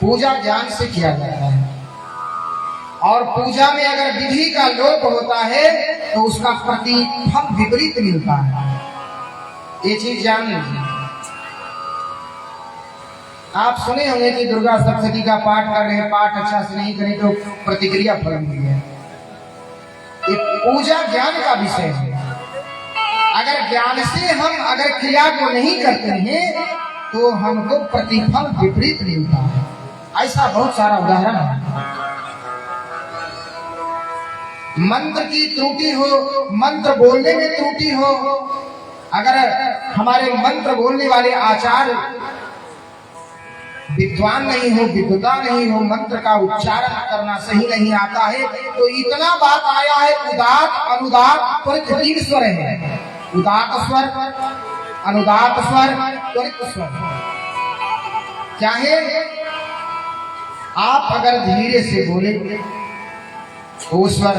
पूजा ज्ञान से किया जाता है और पूजा में अगर विधि का लोप होता है तो उसका प्रतिफल विपरीत मिलता है। ये चीज जान लीजिए। आप सुने होंगे कि दुर्गा सप्तशती का पाठ कर रहे हैं, पाठ अच्छा से नहीं करें तो प्रतिक्रिया फल मिली है। ये पूजा ज्ञान का विषय है। अगर ज्ञान से हम अगर क्रिया को नहीं करते हैं तो हमको प्रतिफल विपरीत मिलता है। ऐसा बहुत सारा उदाहरण है। मंत्र की त्रुटि हो, मंत्र बोलने में त्रुटि हो, अगर हमारे मंत्र बोलने वाले आचार्य विद्वान नहीं हो, विद्वता नहीं हो, मंत्र का उच्चारण करना सही नहीं आता है तो इतना बात आया है उदात अनुदात त्वरित 3 स्वर है। उदात स्वर, अनुदात स्वर, त्वरित स्वर। क्या है? आप अगर धीरे से बोले वो स्वर,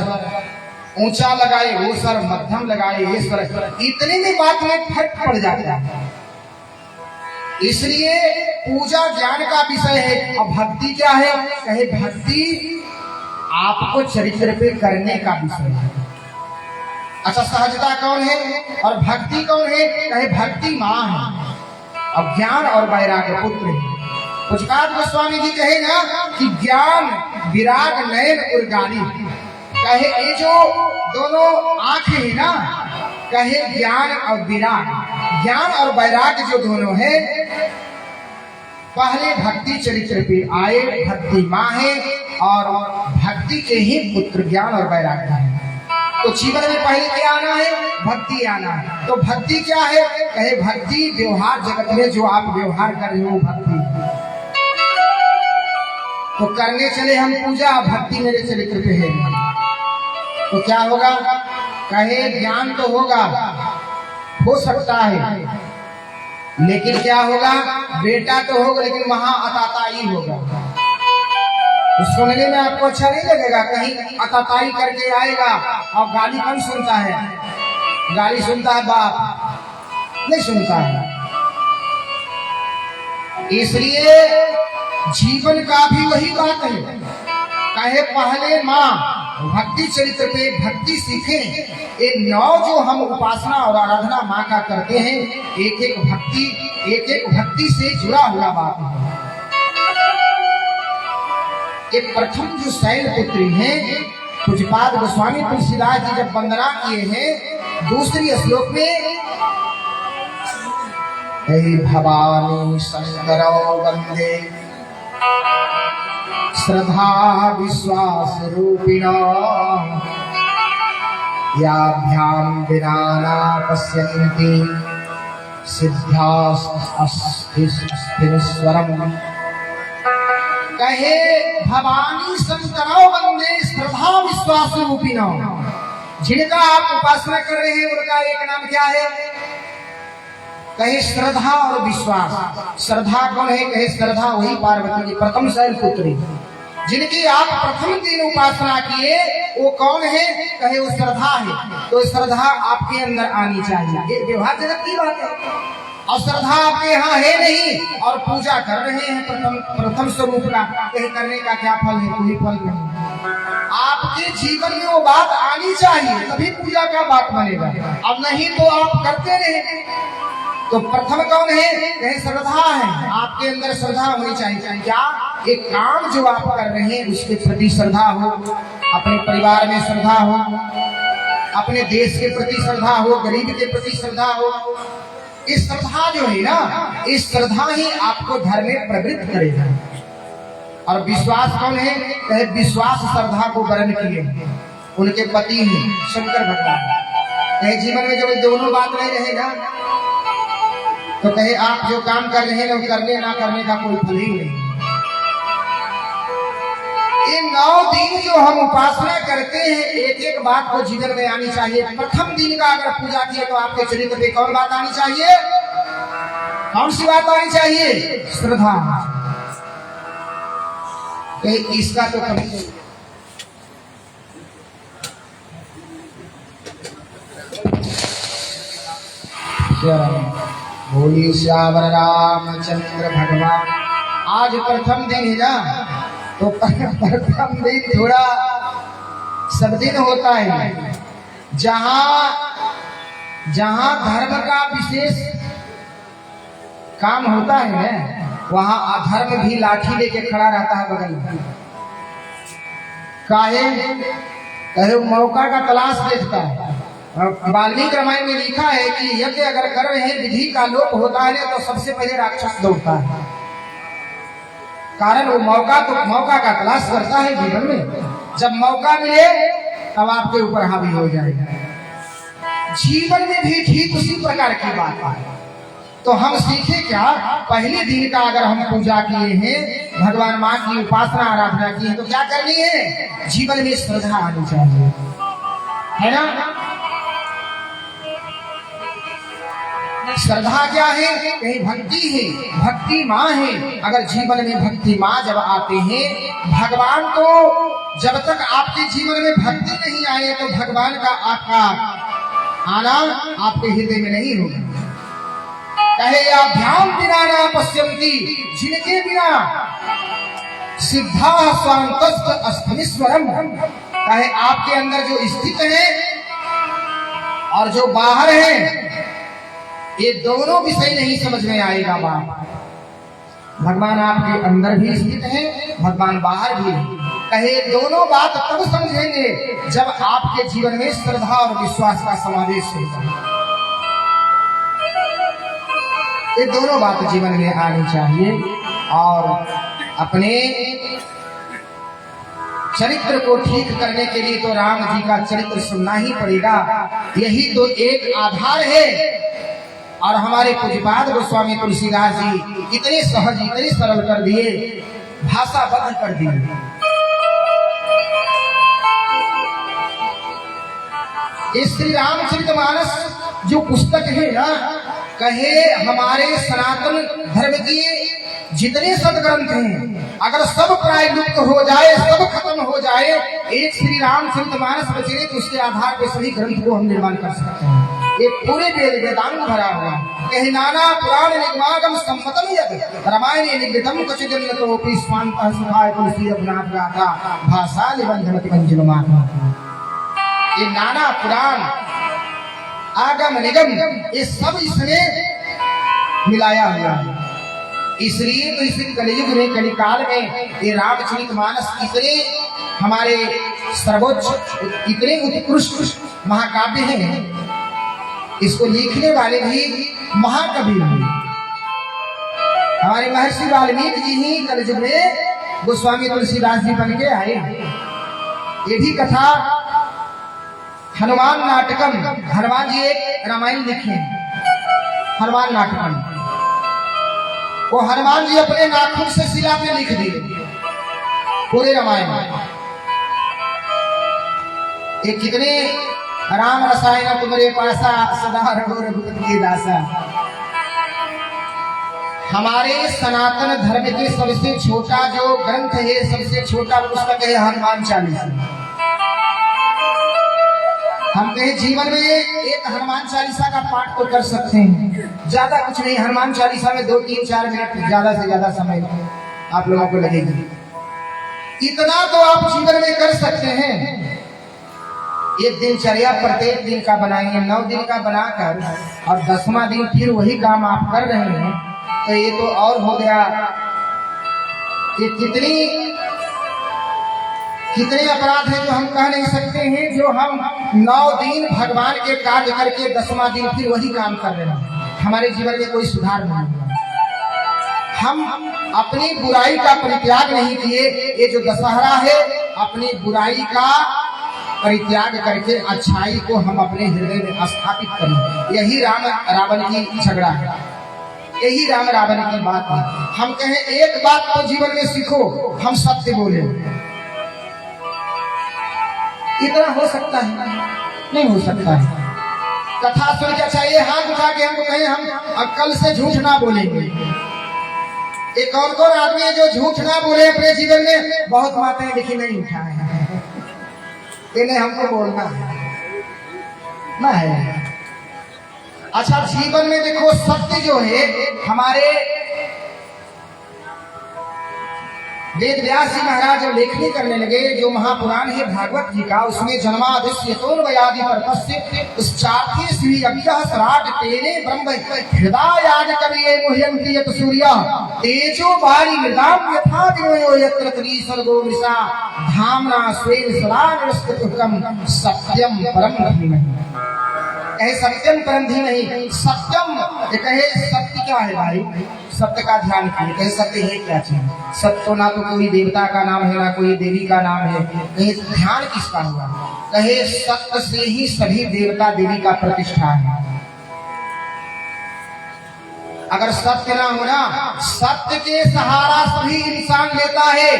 ऊंचा लगाए वो स्वर, मध्यम लगाए ये स्वर, इतने में बात में फर्क पड़ जाता है। इसलिए पूजा ज्ञान का विषय है। अब भक्ति क्या है? कहे भक्ति आपको चरित्र पे करने का विषय है। अच्छा, सहजता कौन है और भक्ति कौन है? कहे भक्ति माँ है और ज्ञान और वैराग्य पुत्र है। पुचकात गोस्वामी जी कहे ना कि ज्ञान विराग नयन और गाली, कहे ये जो दोनों आंखें है ना, कहे ज्ञान और विराग, ज्ञान और वैराग्य जो दोनों है पहले भक्ति चरित्र पे आए। भक्ति माँ है और भक्ति के ही पुत्र ज्ञान और वैराग्य है। तो जीवन में पहले क्या आना है? भक्ति आना है। तो भक्ति क्या है? कहे भक्ति व्यवहार जगत में जो आप व्यवहार कर रहे हो भक्ति। तो करने चले हम पूजा, भक्ति मेरे चरित्र पे है तो क्या होगा? कहे ज्ञान तो होगा हो सकता है, लेकिन क्या होगा, बेटा तो होगा लेकिन वहां अताताई होगा। तो सुनने में आपको अच्छा नहीं लगेगा, कहीं अताताई करके आएगा और गाली कौन सुनता है? गाली सुनता है बाप, नहीं सुनता है। इसलिए जीवन का भी वही बात है, कहे पहले माँ भक्ति चरित्र पे भक्ति सीखें। ये 9 जो हम उपासना और आराधना माँ का करते हैं, एक एक भक्ति से जुड़ा हुआ बात है। एक प्रथम जो शैलपुत्री है, पूज्यपाद गोस्वामी तुलसीदास जी जब वंदना किए हैं दूसरी श्लोक में, हे भवानी शंकरो वंदे श्रद्धा विश्वास रूपिणा याभ्याम विना न पश्यन्ति सिद्धास्तिस्वरम। कहे भवानी शंकरो वंदे श्रद्धा विश्वास रूपिणा, जिनका आप उपासना कर रहे हैं उनका एक नाम क्या है? कहे श्रद्धा और विश्वास। श्रद्धा कौन है? कहे श्रद्धा वही पार्वती की प्रथम शैलपुत्री, जिनकी आप प्रथम दिन उपासना किए, वो कौन है? कहे वो श्रद्धा है। तो श्रद्धा आपके अंदर आनी चाहिए, ये व्यवहार जगत की बात है। और श्रद्धा आपके यहाँ है नहीं और पूजा कर रहे हैं प्रथम स्वरूप का, कहे करने का क्या फल है? कोई फल नहीं। आपके जीवन में वो बात आनी चाहिए, तभी पूजा का बात बनेगा, अब नहीं तो आप करते रहे। तो प्रथम कौन है? कहे श्रद्धा है। आपके अंदर श्रद्धा होनी चाहिए। क्या? एक काम जो आप कर रहे हैं उसके प्रति श्रद्धा हो, अपने परिवार में श्रद्धा हो, अपने देश के प्रति श्रद्धा हो, गरीब के प्रति श्रद्धा हो। इस श्रद्धा जो है ना, इस श्रद्धा ही आपको धर्म में प्रवृत्त करेगा। और विश्वास कौन है? कहे विश्वास श्रद्धा को वर्ण किए, उनके पति हैं शंकर भगवान। कहे जीवन में जब दोनों बात नहीं रहेगा तो कहे आप जो काम कर रहे हैं वो करने ना करने का कोई फल ही नहीं। ये 9 दिन जो हम उपासना करते हैं, एक एक बात को जीवन में आनी चाहिए। प्रथम दिन का अगर पूजा किए तो आपके चरित्र पे कौन बात आनी चाहिए? कौन सी बात आनी चाहिए? श्रद्धा। इसका तो कभी बोली श्यावर रामचंद्र भगवान। आज प्रथम दिन है ना, तो प्रथम दिन थोड़ा सब दिन होता है, जहाँ धर्म का विशेष काम होता है ना, वहाँ अधर्म भी लाठी लेके खड़ा रहता है बगल में। कहे मौका का तलाश देखता है। वाल्मीकि रामायण में लिखा है कि यज्ञ अगर कर रहे हैं, विधि का लोप होता है तो सबसे पहले राक्षस दौड़ता है। कारण वो मौका का तलाश करता है जीवन में। जब मौका मिले तब आपके ऊपर हावी हो जाएगा। जीवन में भी ठीक उसी प्रकार की बात है। तो हम सीखे क्या? पहले दिन का अगर हम पूजा किए हैं, भगवान माँ की उपासना आराधना की है, तो क्या करनी है? जीवन में श्रद्धा आनी चाहिए, है ना? श्रद्धा क्या है? कहीं भक्ति है, भक्ति माँ है। अगर जीवन में भक्ति माँ जब आते हैं, भगवान तो जब तक आपके जीवन में भक्ति नहीं आए तो भगवान का आपका आना आपके हृदय में नहीं होगा। कहे अभ्याम बिना न पश्यन्ति, जिनके बिना सिद्धा स्वांतस्थ अस्थमिस्वरम। कहे आपके अंदर जो स्थित है और जो बाहर है, ये दोनों विषय नहीं समझ में आएगा। बात भगवान आपके अंदर भी स्थित है, भगवान बाहर भी है। कहे दोनों बात तब समझेंगे जब आपके जीवन में श्रद्धा और विश्वास का समावेश होगा। ये दोनों बात जीवन में आनी चाहिए। और अपने चरित्र को ठीक करने के लिए तो राम जी का चरित्र सुनना ही पड़ेगा। यही तो एक आधार है। और हमारे पूज्यपाद गोस्वामी तुलसीदास जी इतने सहज, इतने सरल कर दिए, भाषाबद्ध कर दिए। श्री रामचरितमानस जो पुस्तक है ना, कहे हमारे सनातन धर्म की जितने सदग्रंथ हैं, अगर सब प्राय लुप्त हो जाए, सब खत्म हो जाए, एक श्री रामचरितमानस बचे तो उसके आधार पर सभी ग्रंथ को हम निर्माण कर सकते हैं। ये पूरे वेद वेदांत भरा हुआ कहे नाना पुराण निगमागम सम्मतम यद रामायण निगृतम कचिदन्यतोपि स्वान्तः सुखाय तुलसी रघुनाथ गाथा भाषा निबंधनति पंचमात्मा। ये नाना पुराण आगम निगम ये सब इसने मिलाया हुआ है। इसलिए तो इस कलयुग में कलिकाल में ये रामचरितमानस इतने हमारे सर्वोच्च इतने उत्कृष्ट महाकाव्य हैं, इसको लिखने वाले भी महाकवि हैं। हमारे महर्षि वाल्मीकि जी ही कलयुग में गोस्वामी तुलसीदास जी बन के आए। ये भी कथा हनुमान नाटकम, हनुमान जी एक रामायण लिखे, हनुमान नाटकम, वो हनुमान जी अपने नाखून से शिला पे लिख दिए पूरे रामायण। ये कितने राम रसायन तुम्हारे पासा सदा रघु रघुपति दासा। हमारे सनातन धर्म के सबसे छोटा जो ग्रंथ है, सबसे छोटा पुस्तक है हनुमान चालीसा। हम कहे जीवन में एक हनुमान चालीसा का पाठ तो कर सकते हैं, ज्यादा कुछ नहीं। हनुमान चालीसा में 2, 3, 4 मिनट ज्यादा से ज्यादा समय आप लोगों को लगेगी, इतना तो आप जीवन में कर सकते हैं। एक दिनचर्या प्रत्येक दिन का बनाएंगे, 9 दिन का बनाकर और 10वां दिन फिर वही काम आप कर रहे हैं, तो ये तो और हो गया। ये कितने अपराध हैं जो हम कह नहीं सकते हैं, जो हम 9 दिन भगवान के कार्य करके 10वां दिन फिर वही काम कर रहे हैं। हमारे जीवन में कोई सुधार नहीं हुआ। हम अपनी बुराई का परित्याग नहीं किए। ये जो दशहरा है, अपनी बुराई का परित्याग करके अच्छाई को हम अपने हृदय में स्थापित करें। यही राम रावण की झगड़ा है, यही राम रावण की बात है। हम कहें एक बात तो जीवन में सीखो, हम सत्य बोले। इतना हो सकता है? नहीं हो सकता है। कथा सुन के चाहिए हाथ उठा के हमको कहें हम कल से झूठ ना बोलेंगे। एक कौन आदमी है जो झूठ ना बोले अपने जीवन में? बहुत माताएं लिखी नहीं उठाए हैं, इन्हें हमको बोलना ना है। अच्छा, जीवन में देखो सत्य जो है, हमारे वेद व्यास जी महाराज जब लेखनी करने लगे, जो महापुराण है भागवत जी का, उसमें जन्मादिस्य तोर्वयादि परतस्य उच्चार्थे श्री अभ्यः सराट तेने ब्रह्म हृदयाज कविये मुह्यन्ति यत् सूर्य तेजो बारी मृदाम यथा दिवयो यत्र त्रि सर्गो वृषा धाम्ना स्वेन सदा निरस्तुकम सत्यम परम धीमहि। कहे सत्यम परम धीमहि। सत्यम कहे सत्य क्या है भाई? सत्य का ध्यान कीजिए। कहे सत्य है क्या चीज? सत्य तो ना तो कोई देवता का नाम है, ना कोई देवी का नाम है। कहे ध्यान किसका हुआ? कहे सत्य से ही सभी देवता देवी का प्रतिष्ठा है। अगर सत्य ना होना, सत्य के सहारा सभी इंसान लेता है।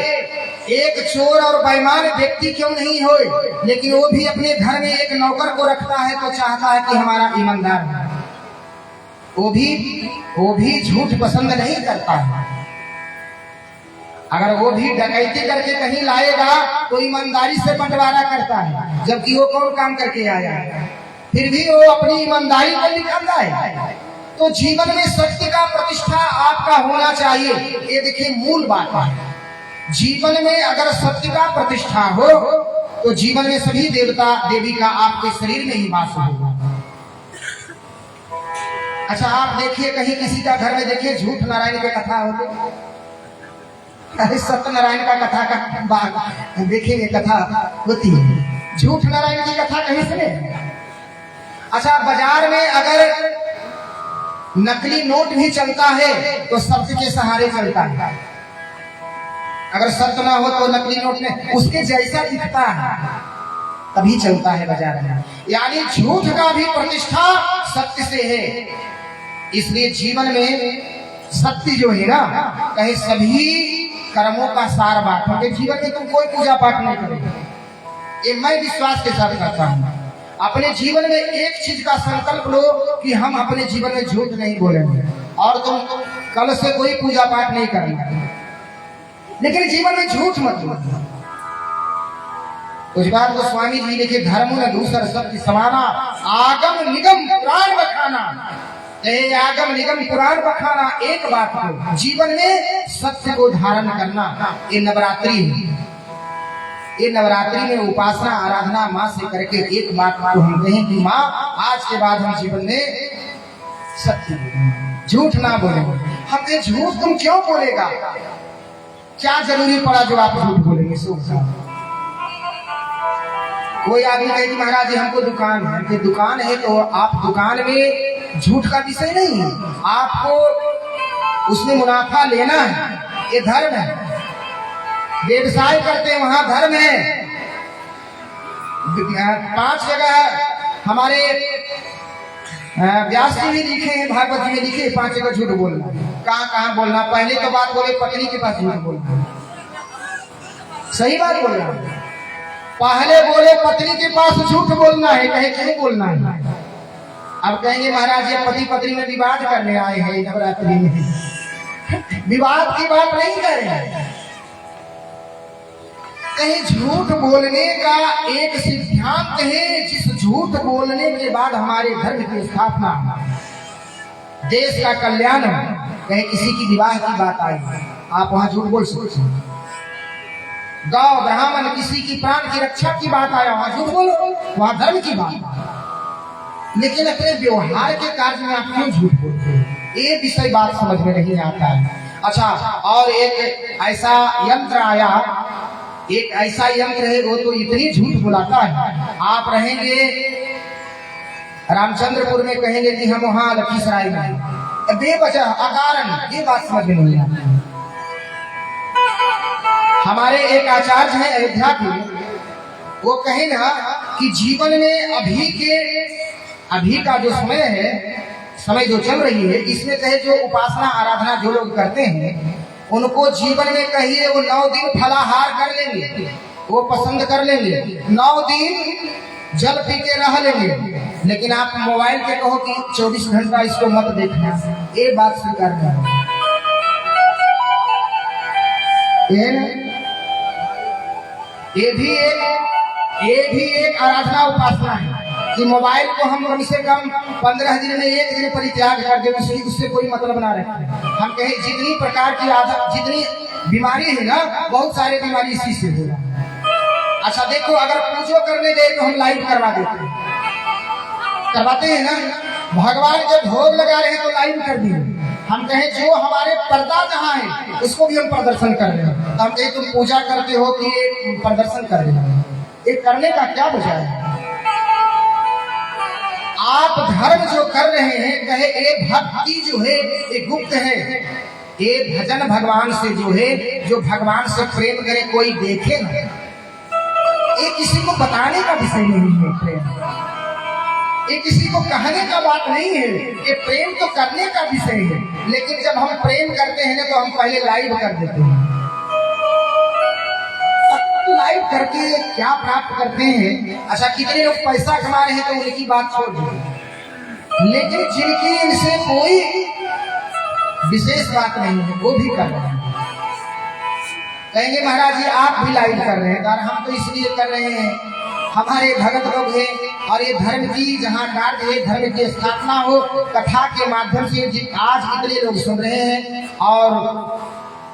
एक चोर और बेईमान व्यक्ति क्यों नहीं हो, लेकिन वो भी अपने घर में एक नौकर को रखता है तो चाहता है कि हमारा ईमानदार है। वो भी झूठ पसंद नहीं करता है। अगर वो भी डकैती करके कहीं लाएगा तो ईमानदारी से बंटवारा करता है, जबकि वो कौन काम करके आया है, फिर भी वो अपनी ईमानदारी को दिखाता है। तो जीवन में सत्य का प्रतिष्ठा आपका होना चाहिए। ये देखिए मूल बात है। जीवन में अगर सत्य का प्रतिष्ठा हो तो जीवन में सभी देवता देवी का आपके शरीर में ही वास होगा। अच्छा, आप देखिए कहीं किसी का घर में देखिए झूठ नारायण की कथा होती, अरे सत्यनारायण का कथा का देखेंगे कथा होती है, झूठ नारायण की कथा कहीं सुने? अच्छा, बाजार में अगर नकली नोट भी चलता है तो सत्य के सहारे चलता है। अगर सत्य ना हो तो नकली नोट में उसके जैसा दिखता है तभी चलता है बाजार में। यानी झूठ का भी प्रतिष्ठा सत्य से है। इसलिए जीवन में सत्य जो है ना, कहे सभी कर्मों का सार बात है। जीवन में तुम कोई पूजा पाठ नहीं करोगे, ये मैं विश्वास के साथ करता हूँ। अपने जीवन में एक चीज का संकल्प लो कि हम अपने जीवन में झूठ नहीं बोलेंगे, और तुम कल से कोई पूजा पाठ नहीं करना, लेकिन जीवन में झूठ मत बोलो। उस बात को स्वामी जी लिखे, धर्म न दूसर सत्य समाना, आगम निगम पुराण बखाना। आगम निगम पुराण बखाना, एक बात को जीवन में सत्य को धारण करना। ये नवरात्रि है, ये नवरात्रि में उपासना आराधना माँ से करके एक बात को हम कहें कि माँ आज के बाद हम जीवन में सत्य बोलेंगे, झूठ ना बोलेंगे। हम कहें झूठ तुम क्यों बोलेगा, क्या जरूरी पड़ा जो आप झूठ बोलेंगे? कोई आदमी कहे कि महाराज जी हमको दुकान है, कि दुकान है तो आप दुकान में झूठ का विषय नहीं है, आपको उसमें मुनाफा लेना है, ये धर्म है। व्यवसाय करते हैं वहां धर्म है। 5 जगह हमारे व्यास जी भी लिखे हैं, भागवत जी में लिखे 5 जगह झूठ बोलना। कहाँ कहाँ बोलना? पहले तो बात बोले पत्नी के पास झूठ बोलना, सही बात बोलना। पहले बोले पत्नी के पास झूठ बोलना है, कहे क्यों बोलना है? अब कहेंगे महाराज ये पति पत्नी में विवाद करने आए हैं नवरात्रि में। विवाद की बात नहीं कर रहे हैं, कहीं झूठ बोलने का एक सिद्धांत है, जिस झूठ बोलने के बाद हमारे धर्म की स्थापना, देश का कल्याण। कहीं किसी की विवाह की बात आई, आप वहां झूठ बोल सकते हैं। गौ ब्राह्मण किसी की प्राण की रक्षा की बात आया, वहां झूठ बोलो, वहां धर्म की बात। लेकिन अपने व्यवहार के कार्य में आप क्यों झूठ बोलते हैं? ये विषय बात समझ में नहीं आता है। अच्छा, और एक ऐसा यंत्र आया, एक ऐसा यंत्र है वो तो इतनी झूठ बुलाता है। आप रहेंगे रामचंद्रपुर में, कहेंगे कि हम वहां लखीसराय में, बेवजह अकारण, ये बात समझ में नहीं आती। हमारे एक आचार्य हैं अयोध्या के, वो कहे ना कि जीवन में अभी का जो समय है, समय जो चल रही है, इसमें कहे जो उपासना आराधना जो लोग करते हैं उनको जीवन में कहिए वो 9 दिन फलाहार कर लेंगे, वो पसंद कर लेंगे, 9 दिन जल पी के रह लेंगे। लेकिन आप मोबाइल पे कहो कि 24 घंटा इसको मत देखना, ये बात स्वीकार करना। ये भी एक आराधना उपासना है कि मोबाइल को हम कम से कम 15 दिन में 1 दिन परित्याग कर दे, उससे कोई मतलब ना रहे। हम कहें जितनी प्रकार की आदत, जितनी बीमारी है ना, बहुत सारी बीमारी इसी से हो रहा है। अच्छा देखो, अगर पूजो करने गए तो हम लाइव करवा देते हैं, करवाते हैं ना। भगवान के भोग लगा रहे हैं तो लाइव कर दिए। हम कहें जो हमारे पर्दा जहाँ है उसको भी हम प्रदर्शन कर रहे हैं। हम कहें तुम पूजा करते हो कि ये प्रदर्शन कर रहे हैं, ये करने का क्या वजह है? आप धर्म जो कर रहे हैं, कहे ये भक्ति जो है ये गुप्त है, ये भजन भगवान से जो है, जो भगवान से प्रेम करे कोई देखे ना, ये किसी को बताने का विषय नहीं है। प्रेम ये किसी को कहने का बात नहीं है, ये प्रेम तो करने का विषय है। लेकिन जब हम प्रेम करते हैं ना तो हम पहले लाइव कर देते हैं। लाइव करके क्या प्राप्त करते हैं? अच्छा, कितने लोग पैसा कमा रहे हैं तो उनकी बात छोड़ दीजिए, लेकिन जिनकी इनसे कोई विशेष बात नहीं है वो भी कर रहे हैं। कहेंगे महाराज जी आप भी लाइव कर रहे हैं, और हम तो इसलिए कर रहे हैं, हमारे भगत लोग हैं और ये धर्म की जहाँ कार्य है, धर्म की स्थापना हो, कथा के माध्यम से आज इतने लोग सुन रहे हैं, और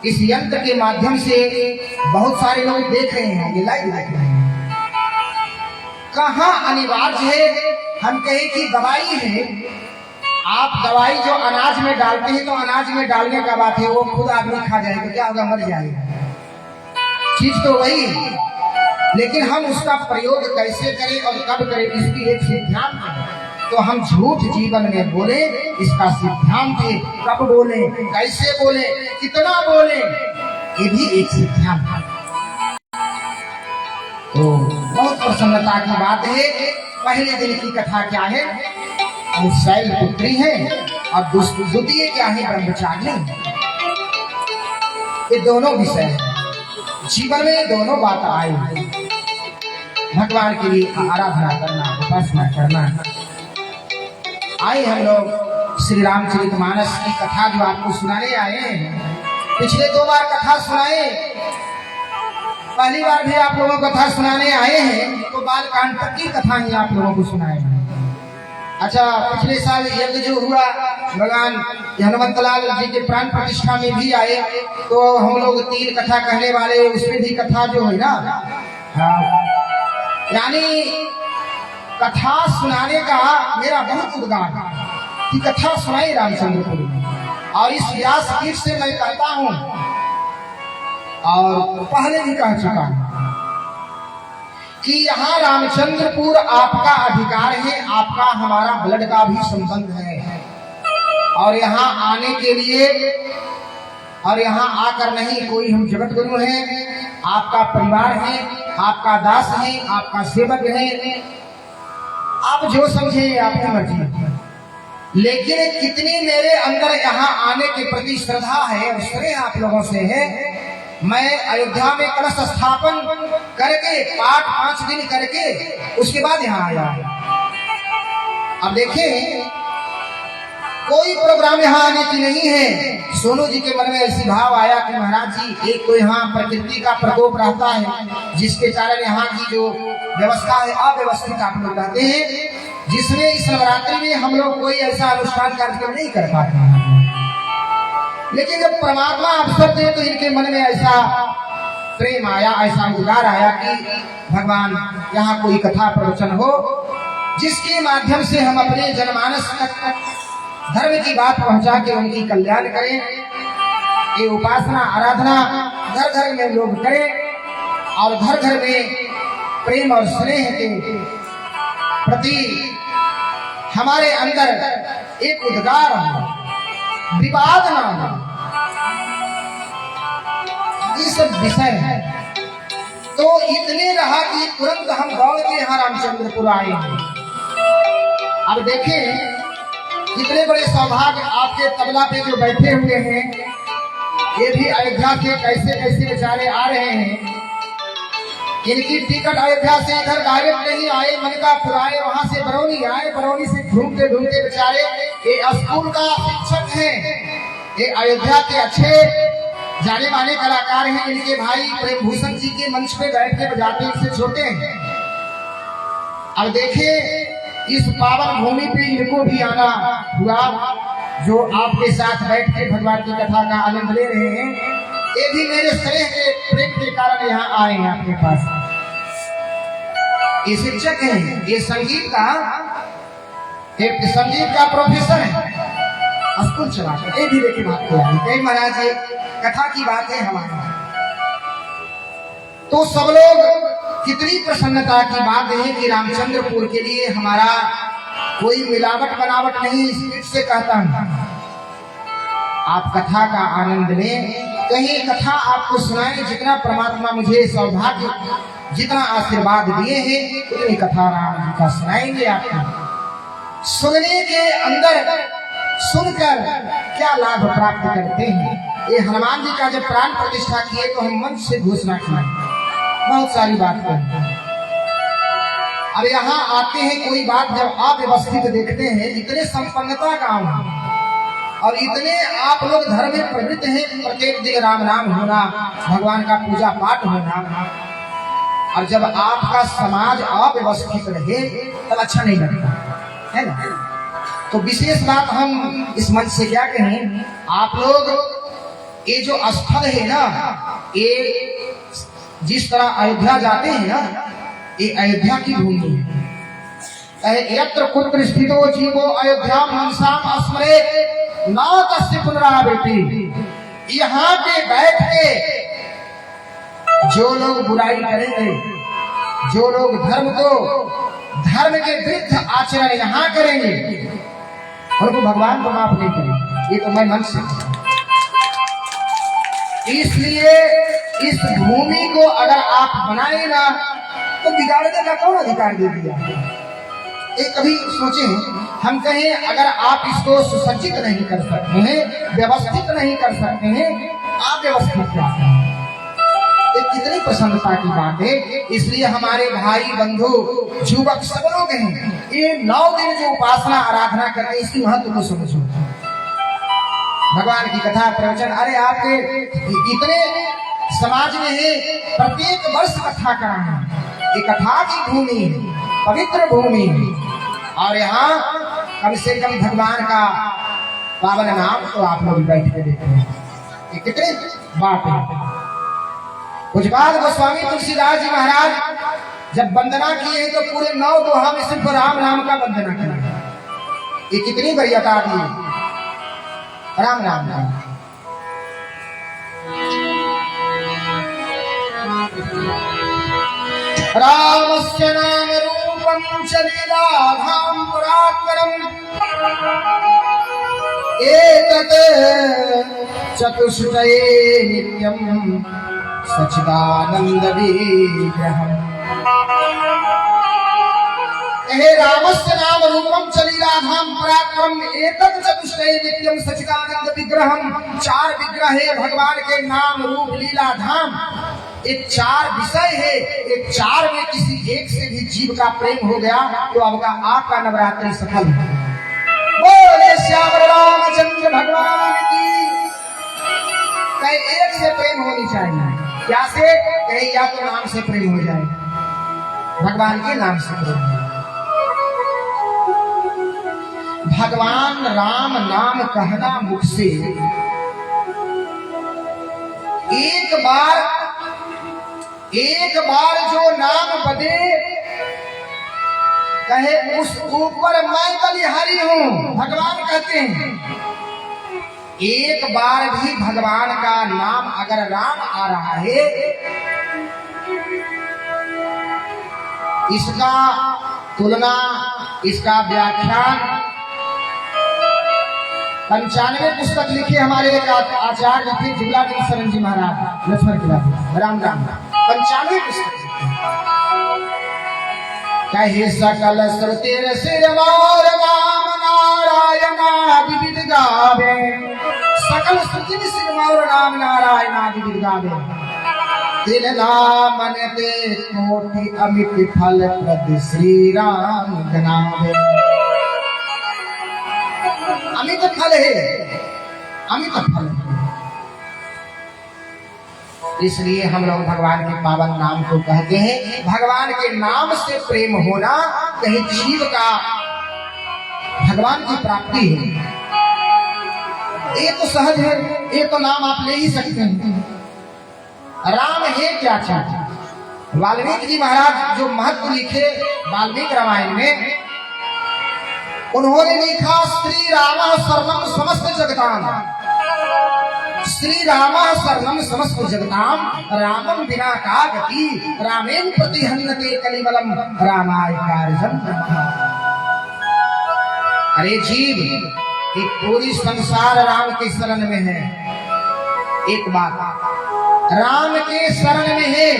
इस यंत्र के माध्यम से बहुत सारे लोग देख रहे हैं, ये लाइव देख रहे हैं। कहाँ अनिवार्य है? हम कहें कि दवाई है, आप दवाई जो अनाज में डालते हैं तो अनाज में डालने का बात है, वो खुद आदमी खा जाए तो क्या होगा? मर जाएगा। चीज तो वही है, लेकिन हम उसका प्रयोग कैसे करें और कब करें, इसकी एक सिद्धांत है। तो हम झूठ जीवन में बोले, इसका सिद्धांत है। कब बोले, कैसे बोले, कितना बोले, ये भी एक सिद्धांत है। तो बहुत प्रसन्नता की बात है। पहले दिन की कथा क्या है? शैल पुत्री है, और द्वितीय क्या है? ब्रह्मचारिणी। ये दोनों विषय है जीवन में, दोनों बात आई। भगवान के लिए आराधना करना, उपासना करना। आए हम लोग श्री रामचरितमानस की कथा जो आपको सुनाने आए हैं। पिछले 2 बार कथा सुनाए, पहली बार भी आप लोगों को कथा सुनाने आए हैं तो बालकांड तक की कथा ही आप लोगों को सुनाए हैं। अच्छा, पिछले साल यज्ञ जो हुआ भगवान हनुमंतलाल जी के प्राण प्रतिष्ठा में भी आए, तो हम लोग 3 कथा कहने वाले, उसमें भी कथा जो है ना, यानी कथा सुनाने का मेरा बहुत उद्गार कि कथा सुनाई रामचंद्रपुर में। और इस व्यासपीठ से मैं कहता हूँ और पहले भी कह चुका हूँ कि यहाँ रामचंद्रपुर आपका अधिकार है, आपका हमारा ब्लड का भी संबंध है। और यहाँ आने के लिए और यहाँ आकर नहीं, कोई हम जगत गुरु हैं, आपका परिवार है, आपका दास है, आपका सेवक है, आप जो समझे आपकी मर्जी। लेकिन कितनी मेरे अंदर यहाँ आने के प्रति श्रद्धा है, उससे आप लोगों से है। मैं अयोध्या में कलश स्थापन करके पाठ 5 दिन करके उसके बाद यहाँ आया। अब देखें, कोई प्रोग्राम यहाँ आने की नहीं है। सोनू जी के मन में ऐसी भाव आया कि महाराज जी, एक तो यहाँ प्रकृति का प्रकोप रहता है जिसके कारण यहाँ की जो व्यवस्था है अव्यवस्थित आप लोग रहते हैं, जिसमें इस नवरात्रि में हम लोग कोई ऐसा अनुष्ठान कार्यक्रम नहीं कर पाते हैं। लेकिन जब परमात्मा अवसर दे तो इनके मन में ऐसा प्रेम आया, ऐसा उद्गार आया कि भगवान यहाँ कोई कथा प्रवचन हो जिसके माध्यम से हम अपने जनमानस तक धर्म की बात पहुंचा के उनकी कल्याण करें। ये उपासना आराधना घर घर में लोग करें और घर घर में प्रेम और स्नेह के प्रति हमारे अंदर एक उद्गार हो, विवाद ना हो। ये सब विषय है। तो इतने रहा कि तुरंत हम दौड़ के यहाँ रामचंद्रपुर आए हैं। अब देखें, इतने बड़े सौभाग्य आपके तबला पे जो बैठे हुए हैं, ये भी अयोध्या से कैसे कैसे बेचारे आ रहे हैं। इनकी टिकट अयोध्या से इधर डायरेक्ट नहीं आए, मनकापुर आए, वहां से बरौनी आए, बरौनी से घूमते घूमते बेचारे ये स्कूल का शिक्षक हैं, ये अयोध्या के अच्छे जाने माने कलाकार हैं। इनके भाई प्रेम भूषण जी के मंच पे बैठ के बजाते, इनसे छोटे हैं। अब देखें, इस पावन भूमि पे इनको भी आना हुआ, जो आपके साथ बैठ के भगवान की कथा का आनंद ले रहे हैं। ये भी मेरे स्नेह के प्रेम के कारण यहाँ आए हैं आपके पास। ये शिक्षक हैं, ये संगीत का प्रोफेसर है, स्कूल चला ये भी लेके बात करें महाराज, ये कथा की बात है हमारी। तो सब लोग कितनी प्रसन्नता की बात है कि रामचंद्रपुर के लिए हमारा कोई मिलावट बनावट नहीं, इससे कहता हूं आप कथा का आनंद लें। कहीं कथा आपको सुनाए, जितना परमात्मा मुझे सौभाग्य, जितना आशीर्वाद दिए हैं, उतनी कथा राम जी का सुनाएंगे आपको। सुनने के अंदर सुनकर क्या लाभ प्राप्त करते हैं। ये हनुमान जी का जब प्राण प्रतिष्ठा किए तो हम मंच से घोषणा की, बहुत सारी बात कही। अब यहाँ आते हैं, कोई बात जब अव्यवस्थित देखते हैं, इतने संपन्नता गांव है और इतने आप लोग धर्म में प्रवृत्त हैं, प्रत्येक दिन राम नाम होना, भगवान का पूजा पाठ होना, और जब आपका समाज अव्यवस्थित रहे तब अच्छा नहीं लगता है ना। तो विशेष बात हम इस मंच से क्या कहें, आप लोग ये जो स्थल है ना, ये जिस तरह अयोध्या जाते हैं ना, ये अयोध्या की भूमि है। यत्र कुत्र स्थितो जीवो अयोध्या मनसाम स्मरेत् न तस्य पुनरावृत्ति। यहाँ पे बैठ के जो लोग बुराई करेंगे, जो लोग धर्म के विरुद्ध आचरण यहाँ करेंगे, उनको भगवान को माफ नहीं करेंगे। ये तो मैं मन से, इसलिए इस भूमि को अगर आप बनाए ना तो बिगाड़ने का कौन अधिकार दे दिया। ये कभी सोचे, हम कहें अगर आप इसको सुसज्जित नहीं कर सकते हैं, व्यवस्थित नहीं कर सकते हैं, आप व्यवस्थित क्या करें। ये कितनी प्रसन्नता की बात है। इसलिए हमारे भाई बंधु युवक सब लोग हैं, ये 9 दिन जो उपासना आराधना करते हैं इसकी महत्व को समझो। भगवान की कथा प्रवचन, अरे आपके इतने समाज में है, प्रत्येक वर्ष कथा कराना, ये कथा की भूमि है, पवित्र भूमि है। और यहाँ कम से कम भगवान का पावन नाम तो आप लोग बैठ के देखते हैं, ये कितनी बात है। पूज्यपाद गोस्वामी तुलसीदास जी महाराज जब वंदना किए तो पूरे 9 दोहा में सिर्फ राम नाम का वंदना किया। ये कितनी वरीयता दी राम नाम का। रामस्य नाम रूपं च लीलाधाम परात्परम् एतत् चतुष्टये नित्यं सच्चिदानंद विग्रहम्। हे रामस्य नाम रूपम च लीलाधाम पराक्रम एतत् चतुष्टये नित्यं सच्चिदानंद विग्रहम्। 4 विग्रह है भगवान के, नाम रूप लीला धाम, ये 4 विषय है। ये 4 में किसी एक से भी जीव का प्रेम हो गया तो आपका नवरात्रि सफल है। बोले श्याम रामचंद्र भगवान की। कहीं एक से प्रेम होनी चाहिए, क्या से? कहीं या तो नाम से प्रेम हो जाए, भगवान के नाम से प्रेम। भगवान राम नाम कहना मुख से एक बार जो नाम बदे कहे उस ऊपर मैं बलिहारी हूं। भगवान कहते हैं एक बार भी भगवान का नाम अगर राम आ रहा है, इसका तुलना, इसका व्याख्यान 95 पुस्तक लिखे हमारे एक आचार्य थे जुगला शरण जी महाराज लक्ष्मण किला, राम 95 पुस्तक कहे सकल श्रुतिर सिर मोर राम नारायण विविध गावे। सकल श्रुति सिर मोर राम नारायण विविध गावे। तिल नाम ते कोटि अमित फल प्रद श्री राम गनावे। अमित फल है, अमित फल है। इसलिए हम लोग भगवान के पावन नाम को कहते हैं। भगवान के नाम से प्रेम होना कहीं जीव का भगवान की प्राप्ति है। ये तो सहज है, ये तो नाम आप ले ही सकते हैं। राम है क्या चीज? वाल्मीकि जी महाराज जो महत्व लिखे वाल्मीकि रामायण में, उन्होंने लिखा श्री राम शरणम समस्त जगताम। श्री राम शरणम समस्त जगताम रामम बिना का गति रामेण प्रतिहन्यते कलिमलम रामाय कार्यम। अरे जीव, एक पूरी संसार राम के शरण में है। एक बात राम के शरण में है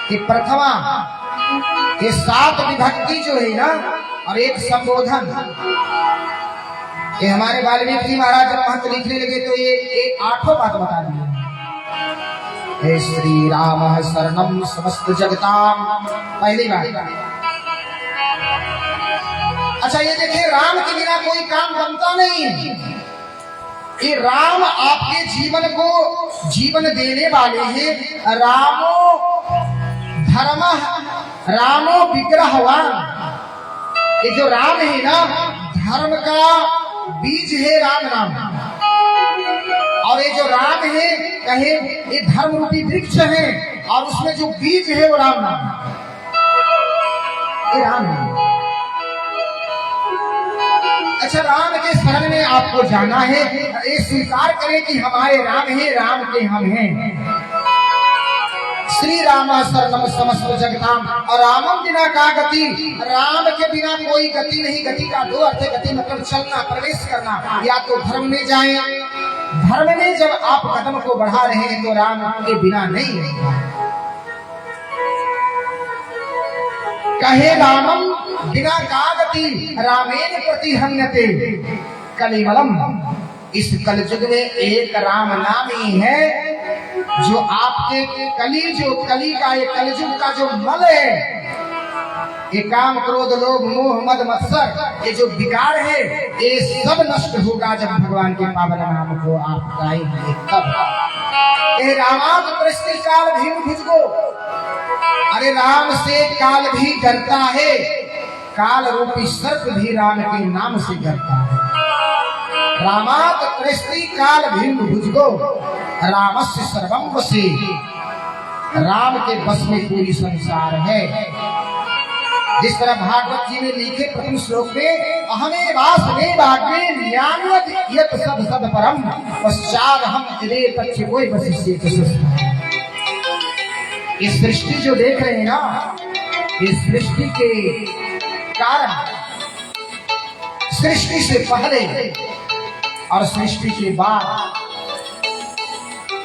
कि प्रथमा ये 7 विभक्ति जो है ना, और एक संबोधन। ये हमारे वाल्मीकि जी महाराज जब महत्व लिखने लगे तो ये 8 बात बता दिए। हे श्री राम शरणम समस्त जगताम, पहली बात। अच्छा ये देखिए, राम के बिना कोई काम बनता नहीं। ये राम आपके जीवन को जीवन देने वाले हैं। रामो धर्म रामो विग्रहवान। ये जो राम है ना, धर्म का बीज है राम नाम। और ये जो राम है कहे ये धर्म रूपी वृक्ष है, और उसमें जो बीज है वो राम नाम। ये राम है। अच्छा, राम के शरण में आपको जाना है, ये स्वीकार करें कि हमारे राम है, राम के हम हैं। श्री राम शरणम समस्त जगताम। और रामम बिना का गति, राम के बिना कोई गति नहीं। गति का 2 अर्थ है। गति मतलब चलना, प्रवेश करना। या तो धर्म में जाएं, धर्म में जब आप कदम को बढ़ा रहे हैं तो राम के बिना नहीं है। कहे रामम बिना का गति रामेण प्रतिहन्यते कलिमलम। इस कलयुग में एक राम नाम ही है जो आपके कली का ये कलयुग का जो मल है, ये काम क्रोध लोभ मोह मद मत्सर, ये जो विकार है, ये सब नष्ट होगा जब भगवान के पावन नाम को आप गाएंगे तब। ये रामात प्रश्न काल भीम भुजगो, अरे राम से काल भी डरता है, काल रूपी सर्प भी राम के नाम से डरता है। रामात कृष्णि काल भीम भुजगो, रामस्य सर्वं वशे, राम के बस में पूरी संसार है। जिस तरह भागवत जी में लिखे प्रथम श्लोक में अहमे वासुदेवाग्रे ज्ञानवत यत सद सद परम पश्चात हम तेरे पक्ष कोई वशिष्य तसुष्ट। इस सृष्टि जो देख रहे हैं ना, इस सृष्टि के कारण, सृष्टि से पहले और सृष्टि के बाद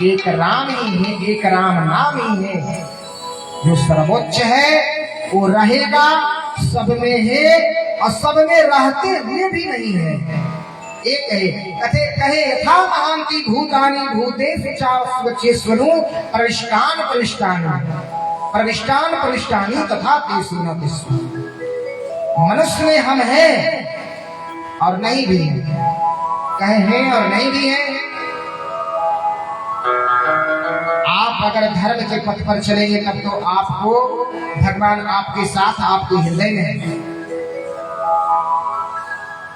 एक राम ही है, एक राम नाम ही है जो सर्वोच्च है। वो रहेगा, सब में है और सब में रहते हुए भी नहीं है। एक है कहे यथा महांति भूतानि भूतेषु चावस्वचेष्वनु प्रविष्टान प्रविष्टानि तथा तेषु न तेषु। मनुष्य में हम हैं और नहीं भी हैं, कहे हैं और नहीं भी हैं। आप अगर धर्म के पथ पर चलेंगे तब तो आपको भगवान आपके साथ आपके हृदय में है,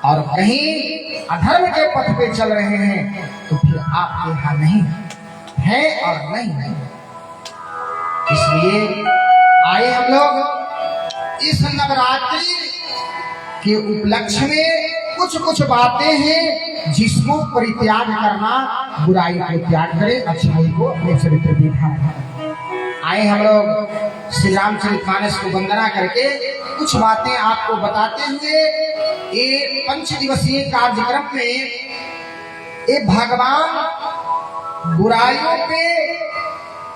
और कहीं अधर्म के पथ पे चल रहे हैं तो फिर आपके यहाँ नहीं है और नहीं है। इसलिए आए हम लोग इस नवरात्रि के उपलक्ष्य में कुछ बातें हैं जिसको परित्याग करना, बुराई को त्याग करे, अच्छाई को अपने चरित्र में ढाले। आए हम लोग श्री रामचरितमानस को वंदना करके कुछ बातें आपको बताते हुए ये 5 दिवसीय कार्यक्रम में ये भगवान बुराइयों पे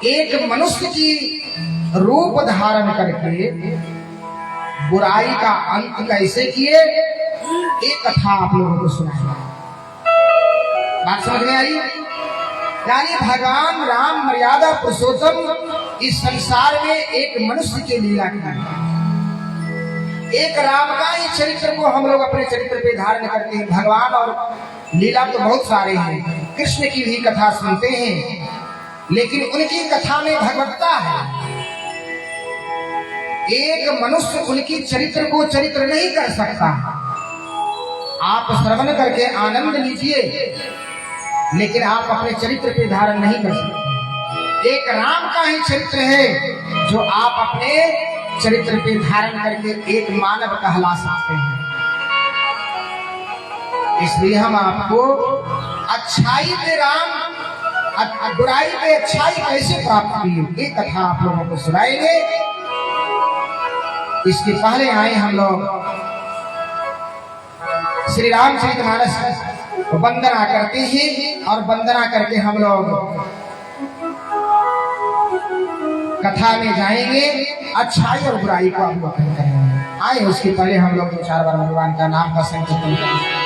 एक मनुष्य की रूप धारण करके बुराई का अंत कैसे किए, एक कथा आप लोगों को सुनाएंगे। बात समझ में आई? यानी भगवान राम मर्यादा पुरुषोत्तम इस संसार में एक मनुष्य के लीला की, एक राम का ही चरित्र को हम लोग अपने चरित्र पे धारण करते हैं। भगवान और लीला तो बहुत सारे हैं, कृष्ण की भी कथा सुनते हैं, लेकिन उनकी कथा में भगवत्ता है। एक मनुष्य उनकी चरित्र को चरित्र नहीं कर सकता। आप श्रवण करके आनंद लीजिए, लेकिन आप अपने चरित्र पे धारण नहीं कर सकते। एक राम का ही चरित्र है जो आप अपने चरित्र पे धारण करके एक मानव कहला सकते हैं। इसलिए हम आपको अच्छाई पे राम, बुराई पे अच्छाई कैसे प्राप्त की, एक कथा आप लोगों को सुनाएंगे। इसके पहले आए हम लोग श्री रामचरितमानस वंदना करते हैं, और वंदना करके हम लोग कथा में जाएंगे, अच्छाई और बुराई को हम लोग करेंगे। आए उसके पहले हम लोग 2-4 बार भगवान का नाम का संकीर्तन करेंगे।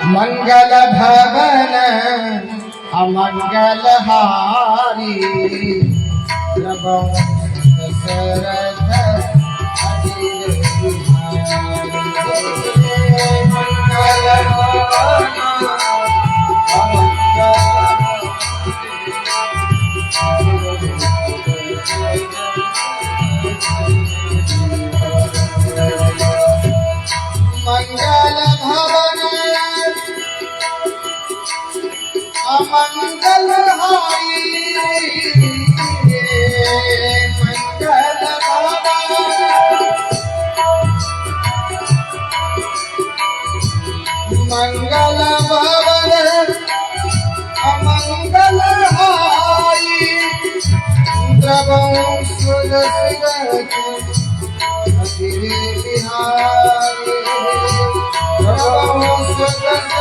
मंगल भवन अमंगल हारी, प्रभु दशरथ अजीर मंगल भवन मंगल भवन अमंगल हारी, मंगल मंगल भवन अमंगल हारी, द्रवौ सुरसिरत अजिर बिहारी, द्रवौ सुरसिरत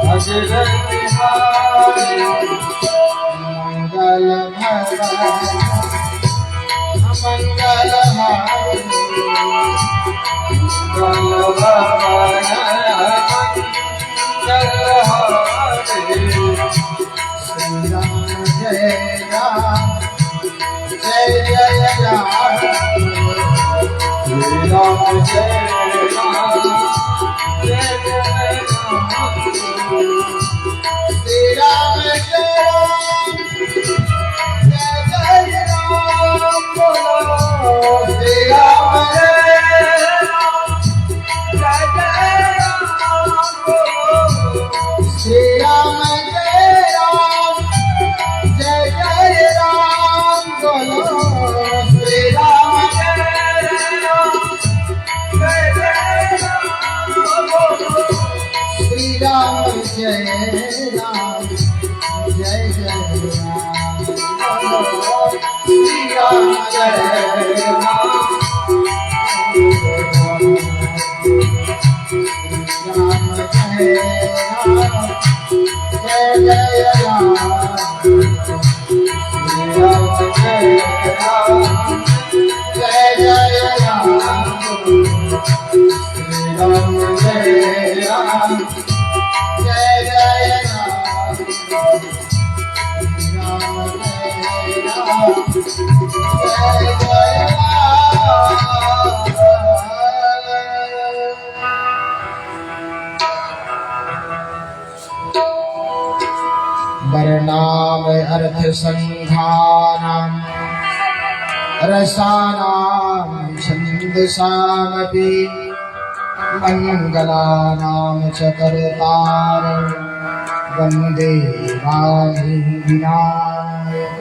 अजर बिहारी, मंगल मंगल भवन मंगल हारी
मंगल भवन मंगल हारी
श्री राम जय राम जय जय राम
श्री राम जय राम जय जय राम
श्री राम जय राम जय जय राम बोलो श्री राम जय श्री राम जय राम जय जय राम बोलो श्री राम श्री राम जय राम जय जय राम बोलो श्री राम जय राम राम जय राम जय जय राम
राम जय राम
जय जय राम
राम जय राम
जय जय राम राम जय राम जय जय राम वर्णाम अर्थ संघानाम रसानाम छंदसामपि मंगलानाम च कर्तार वंदे वाणी विनायक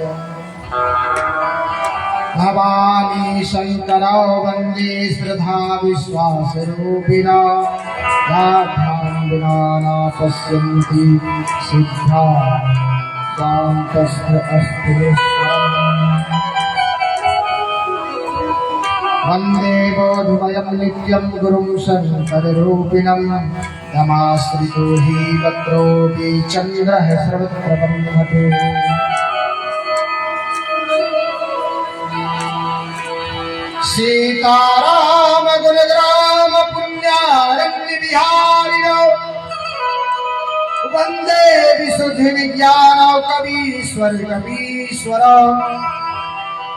भवानी शंकरौ वंदे श्रद्धा विश्वास रूपिणा याभ्यां विना न पश्यन्ति सिद्धा शान्तस्य अस्तिरेश्वरम् वन्दे बोधमयं नित्यं गुरुं शङ्कररूपिणं नमाश्रितो हि वक्रोऽपि चन्द्रः सर्वत्र बन्धते सीताराम गुणग्राम पुण्यारण्य बिहारिणो वंदे विशुद्धि विज्ञान कवीश्वर कवीश्वर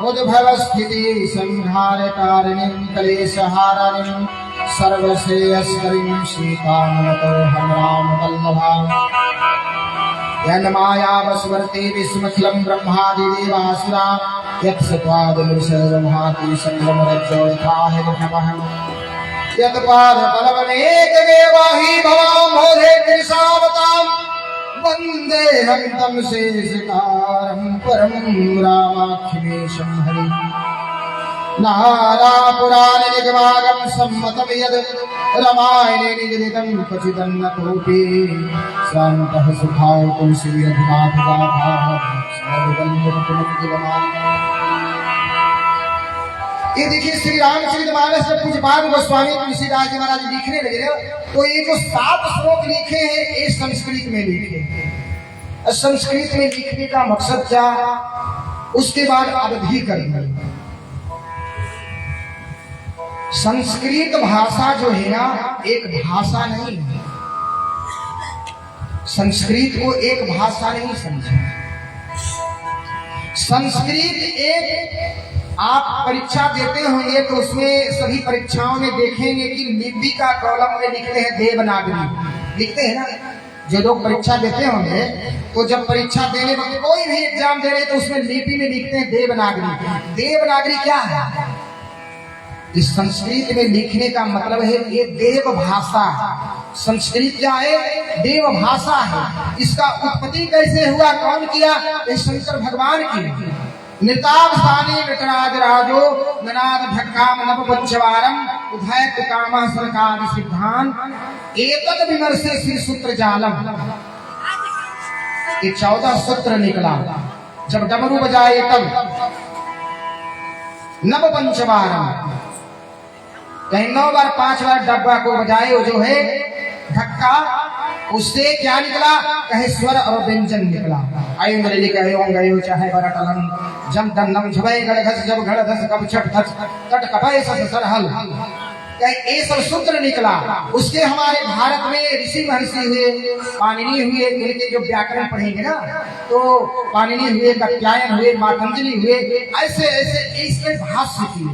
उद्भव स्थिति संहार कारिणीं क्लेशहारिणीं सर्वश्रेयस्करीं सीतां नतो हम राम वल्लभा यन्माया वसवर्ते विस्मखिलं ब्रह्मादि देवासुरा यत्सत्वादमृषर्वभाति संगमरज्जोऽथाहि नमः यत्पादबलवनेकमेवाहि भवां मोहे कृशावतां वन्देऽहं तं शेषकारं परमं रामाखिलेशं हरिं नारापुराणे निगमागं सम्मतं यद् रामायणे निगदितं क्वचिदन्न कोऽपि स्वान्तः सुखाय तुलसी रघुनाथदाभाः ये देखिए श्री रामचरितमानस में पूज्यपाद गोस्वामी तुलसीदास जी महाराज लिखने लगे तो ये जो 7 श्लोक लिखे हैं ये संस्कृत में लिखे हैं। संस्कृत में लिखने का मकसद क्या, उसके बाद अवधि करना। संस्कृत भाषा जो है ना एक भाषा नहीं है, संस्कृत को एक भाषा नहीं समझा। संस्कृत एक, आप परीक्षा देते होंगे तो उसमें सभी परीक्षाओं में देखेंगे कि लिपि का कॉलम में लिखते हैं देवनागरी, लिखते हैं ना। जो लोग परीक्षा देते होंगे तो जब परीक्षा देने वक्त कोई भी एग्जाम दे रहे तो उसमें लिपि में लिखते हैं देवनागरी। देवनागरी क्या है? इस संस्कृत में लिखने का मतलब है ये देव भाषा। संस्कृत क्या है? देव भाषा है। इसका उत्पत्ति कैसे हुआ, कौन किया? ये शंकर भगवान की। नृतावसानी नटराज राजो ननाद ढक्काम नव पंचवारम उभय कामा सरकार सिद्धांत एतद विमर्शे श्री सूत्र जालम। ये 14 सूत्र निकला। जब डमरू बजाए तब नव पंचवारम, कहीं 9 बार 5 बार डब्बा को बजाए, वो जो है धक्का, उससे क्या निकला? कहे स्वर और व्यंजन निकला। आयु मेरे लिखे ओम गयो चाहे बरटलन जम दन्नम झबे गड़घस जब घड़धस कब छट धस तट कपय सस सरहल ये सब सूत्र निकला। उसके हमारे भारत में ऋषि महर्षि हुए, पाणिनि हुए, उनके जो व्याकरण पढ़ेंगे ना तो पाणिनि हुए, कात्यायन हुए, मातंजलि हुए, ऐसे ऐसे इसमें भाष्य किए।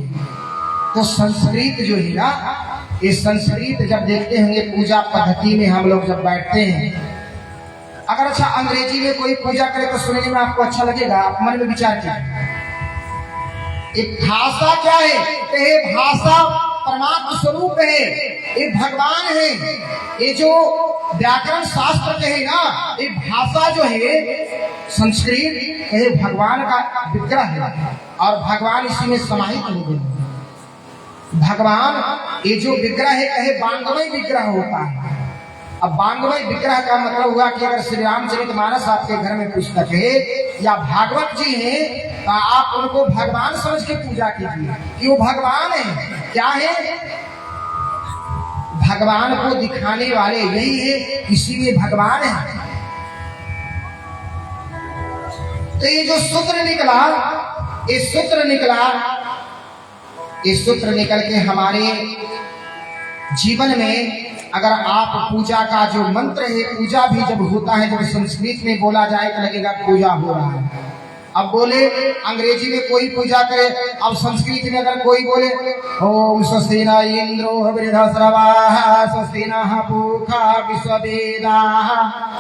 तो संस्कृत जो है ना, ये संस्कृत जब देखते होंगे पूजा पद्धति में हम लोग जब बैठते हैं, अगर अच्छा अंग्रेजी में कोई पूजा करे तो सुनने में आपको अच्छा लगेगा, आप मन में विचार कीजिए। एक भाषा क्या है? भाषा परमात्मा स्वरूप है, ये भगवान है। ये जो व्याकरण शास्त्र कहे ना, ये भाषा जो है संस्कृत कहे भगवान का विग्रह है और भगवान इसी में समाहित हो गए। भगवान ये जो विग्रह है कहे वांगमय विग्रह होता है। अब वांगमय विग्रह का मतलब हुआ कि अगर श्री रामचरितमानस आपके घर में पुस्तक है या भागवत जी है तो आप उनको भगवान समझ के पूजा कीजिए कि वो भगवान है। क्या है? भगवान को दिखाने वाले यही है, इसी में भगवान है। तो ये जो सूत्र निकला, ये सूत्र निकल के हमारे जीवन में अगर आप पूजा का जो मंत्र है, पूजा भी जब होता है, जब संस्कृत में बोला जाए तो लगेगा पूजा हो रहा है। अब बोले अंग्रेजी में कोई पूजा करे, अब संस्कृत में अगर कोई बोले ओम स्वस्ति न इंद्रो वृद्धश्रवाः स्वस्ति नः पूषा विश्ववेदाः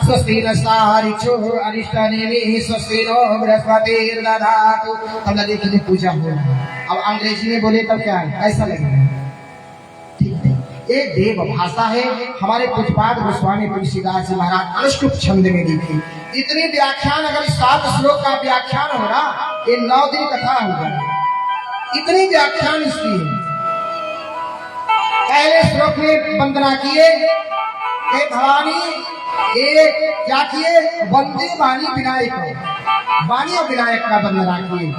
स्वस्ति न सारिषो अरिष्टनेमिः स्वस्ति नो बृहस्पतिर्दधातु, तब लगे कि पूजा हो रहा है। अब अंग्रेजी में बोले तब क्या है? ऐसा लगेगा। एक देव भाषा है। हमारे पूज्यपाद गोस्वामी तुलसीदास जी महाराज अनुष्टुप छंद में लिखे। इतनी व्याख्यान, अगर 7 श्लोक का व्याख्यान हो ना, ये 9 दिन कथा होगा। इतनी व्याख्यान इसकी है। पहले श्लोक में वंदना किए, हे भवानी, ये क्या किए? वंदे वाणी विनायक, वाणी और विनायक का वंदना किए,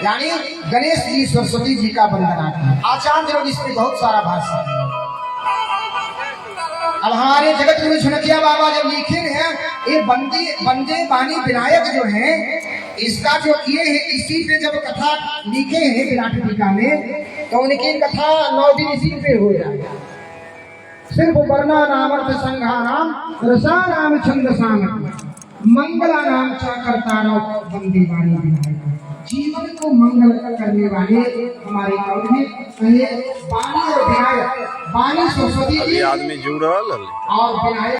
यानी गणेश जी सरस्वती जी का वंदना किए। आचार्य लोग इसमें बहुत सारा भाषा है। अब हमारे जगत गुरु झुनकिया बाबा जब लिखे हैं ये वंदे वाणी विनायक जो है, इसका जो किए हैं, इसी पे जब कथा लिखे हैं विराट टीका में, तो उनकी कथा 9 दिन इसी पे हो जाएगा। सिर्फ वर्णा नामर्थ संघानाम रसानाम छंदसाम मंगला नाम चाकर्तानो वंदे वाणी विनायक। जीवन को मंगल करने वाले हमारे कवि में कहे वाणी और विनायक। वाणी सरस्वती जी
आदमी जुड़ल
और विनायक